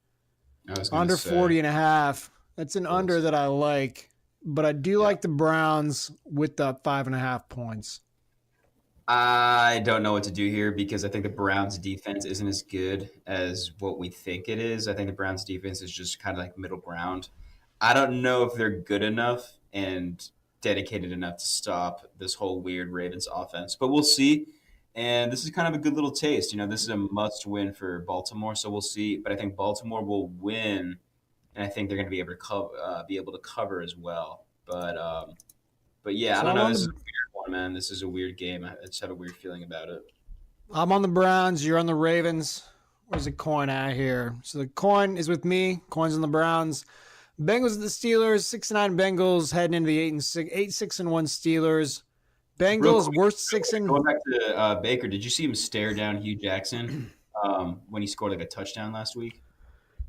A: under 40.5, that's an under that I like. But I do like the Browns with the 5.5 points.
B: I don't know what to do here because I think the Browns defense isn't as good as what we think it is. I think the Browns defense is just kind of like middle ground. I don't know if they're good enough and dedicated enough to stop this whole weird Ravens offense, but we'll see. And this is kind of a good little taste. This is a must win for Baltimore, so we'll see. But I think Baltimore will win, and I think they're going to be able to cover as well. But yeah, I don't know. This is a weird one, man. This is a weird game. I just have a weird feeling about it.
A: I'm on the Browns. You're on the Ravens. Where's the coin at here? So the coin is with me. Coin's on the Browns. Bengals at the Steelers. 6-9 Bengals heading into the 8-6 8-6-1 Steelers. Bengals worst 6 and
B: going back to Baker. Did you see him stare down Hugh Jackson when he scored like a touchdown last week?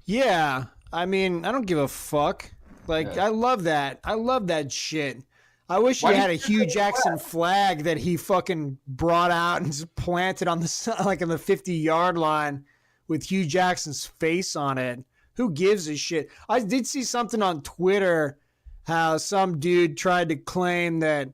A: Yeah, I mean, I don't give a fuck. Like, I love that. I love that shit. I wish he had a Hugh Jackson flag that he fucking brought out and just planted on the like on the 50-yard line with Hugh Jackson's face on it. Who gives a shit? I did see something on Twitter how some dude tried to claim that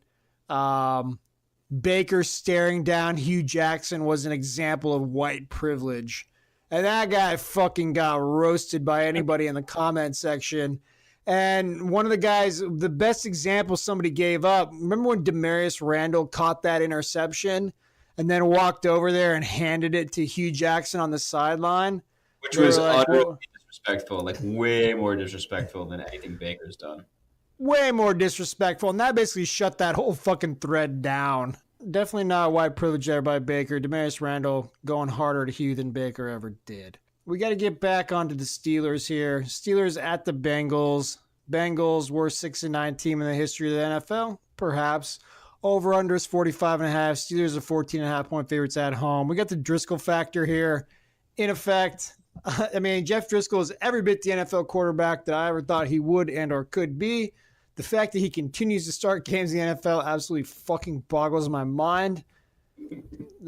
A: Baker staring down Hugh Jackson was an example of white privilege. And that guy fucking got roasted by anybody in the comment section. And one of the guys, the best example somebody gave up, remember when Demarius Randall caught that interception and then walked over there and handed it to Hugh Jackson on the sideline?
B: Which
A: They
B: was
A: were like,
B: utterly
A: well,
B: disrespectful, like way more disrespectful than anything Baker's done.
A: way more disrespectful. And that basically shut that whole fucking thread down. Definitely not a white privilege there by Baker. Demarius Randall going harder to Hugh than Baker ever did. We got to get back onto the Steelers here. Steelers at the Bengals. Bengals worst 6-9 team in the history of the NFL, perhaps. Over under is 45.5. Steelers are 14.5 point favorites at home. We got the Driscoll factor here in effect. I mean, Jeff Driscoll is every bit the NFL quarterback that I ever thought he would and or could be. The fact that he continues to start games in the NFL absolutely fucking boggles my mind.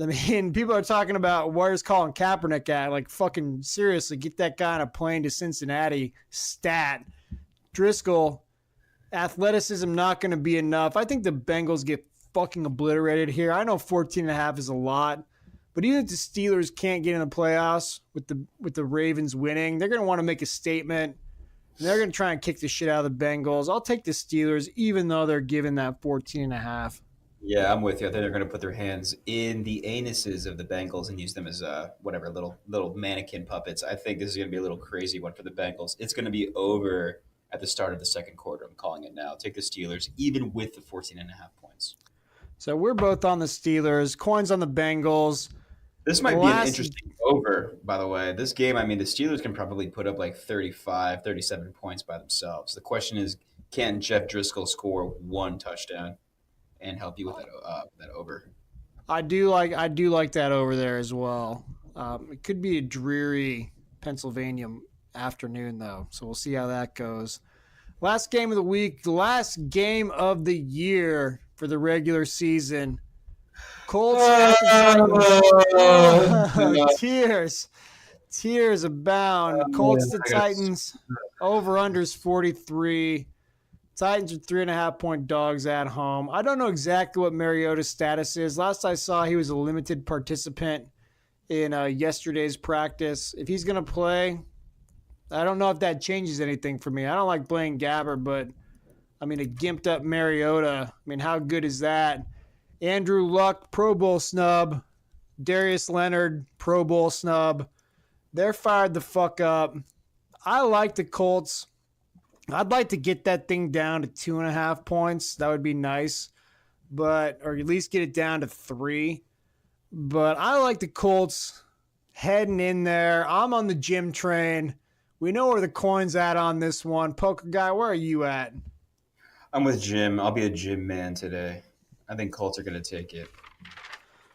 A: I mean, people are talking about where's Colin Kaepernick at. Like, fucking seriously, get that guy on a plane to Cincinnati. Stat. Driscoll, athleticism not going to be enough. I think the Bengals get fucking obliterated here. I know 14.5 is a lot, but even if the Steelers can't get in the playoffs with the Ravens winning, they're going to want to make a statement. And they're going to try and kick the shit out of the Bengals. I'll take the Steelers, even though they're given that 14.5.
B: Yeah, I'm with you. I think they're going to put their hands in the anuses of the Bengals and use them as whatever little mannequin puppets. I think this is going to be a little crazy one for the Bengals. It's going to be over at the start of the second quarter. I'm calling it now. Take the Steelers, even with the 14.5 points.
A: So we're both on the Steelers. Coins on the Bengals.
B: This might be an interesting over, by the way. This game, I mean, the Steelers can probably put up like 35, 37 points by themselves. The question is, can Jeff Driscoll score one touchdown and help you with that over?
A: I do like that over there as well. It could be a dreary Pennsylvania afternoon, though, so we'll see how that goes. Last game of the week, the last game of the year for the regular season. Colts at the tears abound. Colts to Titans, over unders 43. Titans are 3.5 point dogs at home. I don't know exactly what Mariota's status is. Last I saw, he was a limited participant in yesterday's practice. If he's going to play, I don't know if that changes anything for me. I don't like playing Gabbert, but I mean, a gimped up Mariota. I mean, how good is that? Andrew Luck, Pro Bowl snub. Darius Leonard, Pro Bowl snub. They're fired the fuck up. I like the Colts. I'd like to get that thing down to 2.5 points. That would be nice. Or at least get it down to 3. But I like the Colts heading in there. I'm on the Jim train. We know where the coin's at on this one. PokerGuy, where are you at?
B: I'm with Jim. I'll be a Jim man today. I think Colts are going to take it.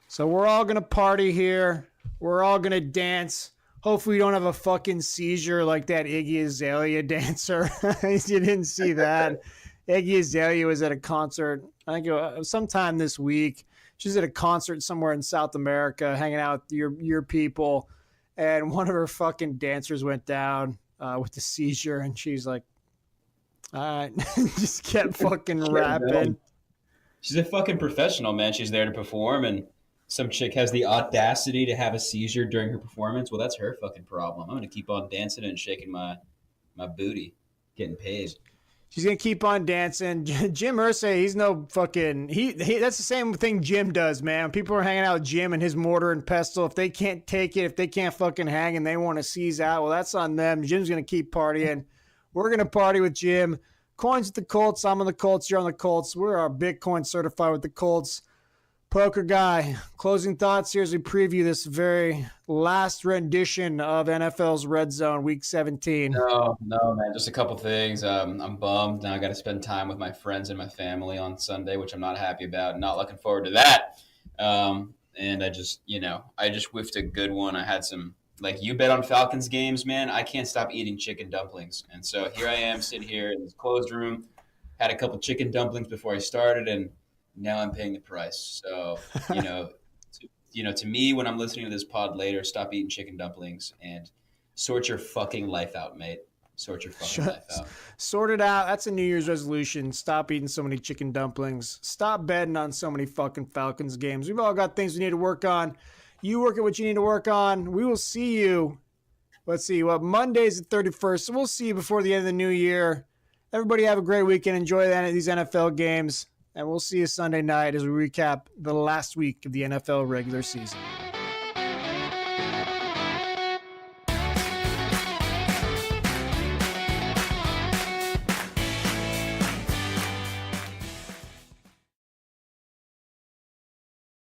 A: So we're all going to party here. We're all going to dance. Hopefully we don't have a fucking seizure like that Iggy Azalea dancer. You didn't see that. Iggy Azalea was at a concert, I think it was sometime this week. She's at a concert somewhere in South America, hanging out with your people. And one of her fucking dancers went down with the seizure. And she's like, all right, just kept fucking rapping.
B: She's a fucking professional, man. She's there to perform, and some chick has the audacity to have a seizure during her performance. Well, that's her fucking problem. I'm going to keep on dancing and shaking my booty, getting paid.
A: She's going to keep on dancing. Jim Irsay, he's no fucking... He that's the same thing Jim does, man. People are hanging out with Jim and his mortar and pestle. If they can't take it, if they can't fucking hang and they want to seize out, well, that's on them. Jim's going to keep partying. We're going to party with Jim. Coins with the Colts. I'm on the Colts. You're on the Colts. We're our Bitcoin certified with the Colts. PokerGuy, closing thoughts here as we preview this very last rendition of NFL's Red Zone Week 17.
B: No, man. Just a couple things. I'm bummed. Now I got to spend time with my friends and my family on Sunday, which I'm not happy about. Not looking forward to that. And I just whiffed a good one. I had some, like, you bet on Falcons games, man. I can't stop eating chicken dumplings. And so here I am sitting here in this closed room, had a couple chicken dumplings before I started, and now I'm paying the price. So, to me, when I'm listening to this pod later, stop eating chicken dumplings and sort your fucking life out, mate. Sort your fucking life out.
A: Sort it out. That's a New Year's resolution. Stop eating so many chicken dumplings. Stop betting on so many fucking Falcons games. We've all got things we need to work on. You work at what you need to work on. We will see you. Let's see. Monday's the 31st. So we'll see you before the end of the new year. Everybody have a great weekend. Enjoy these NFL games. And we'll see you Sunday night as we recap the last week of the NFL regular season.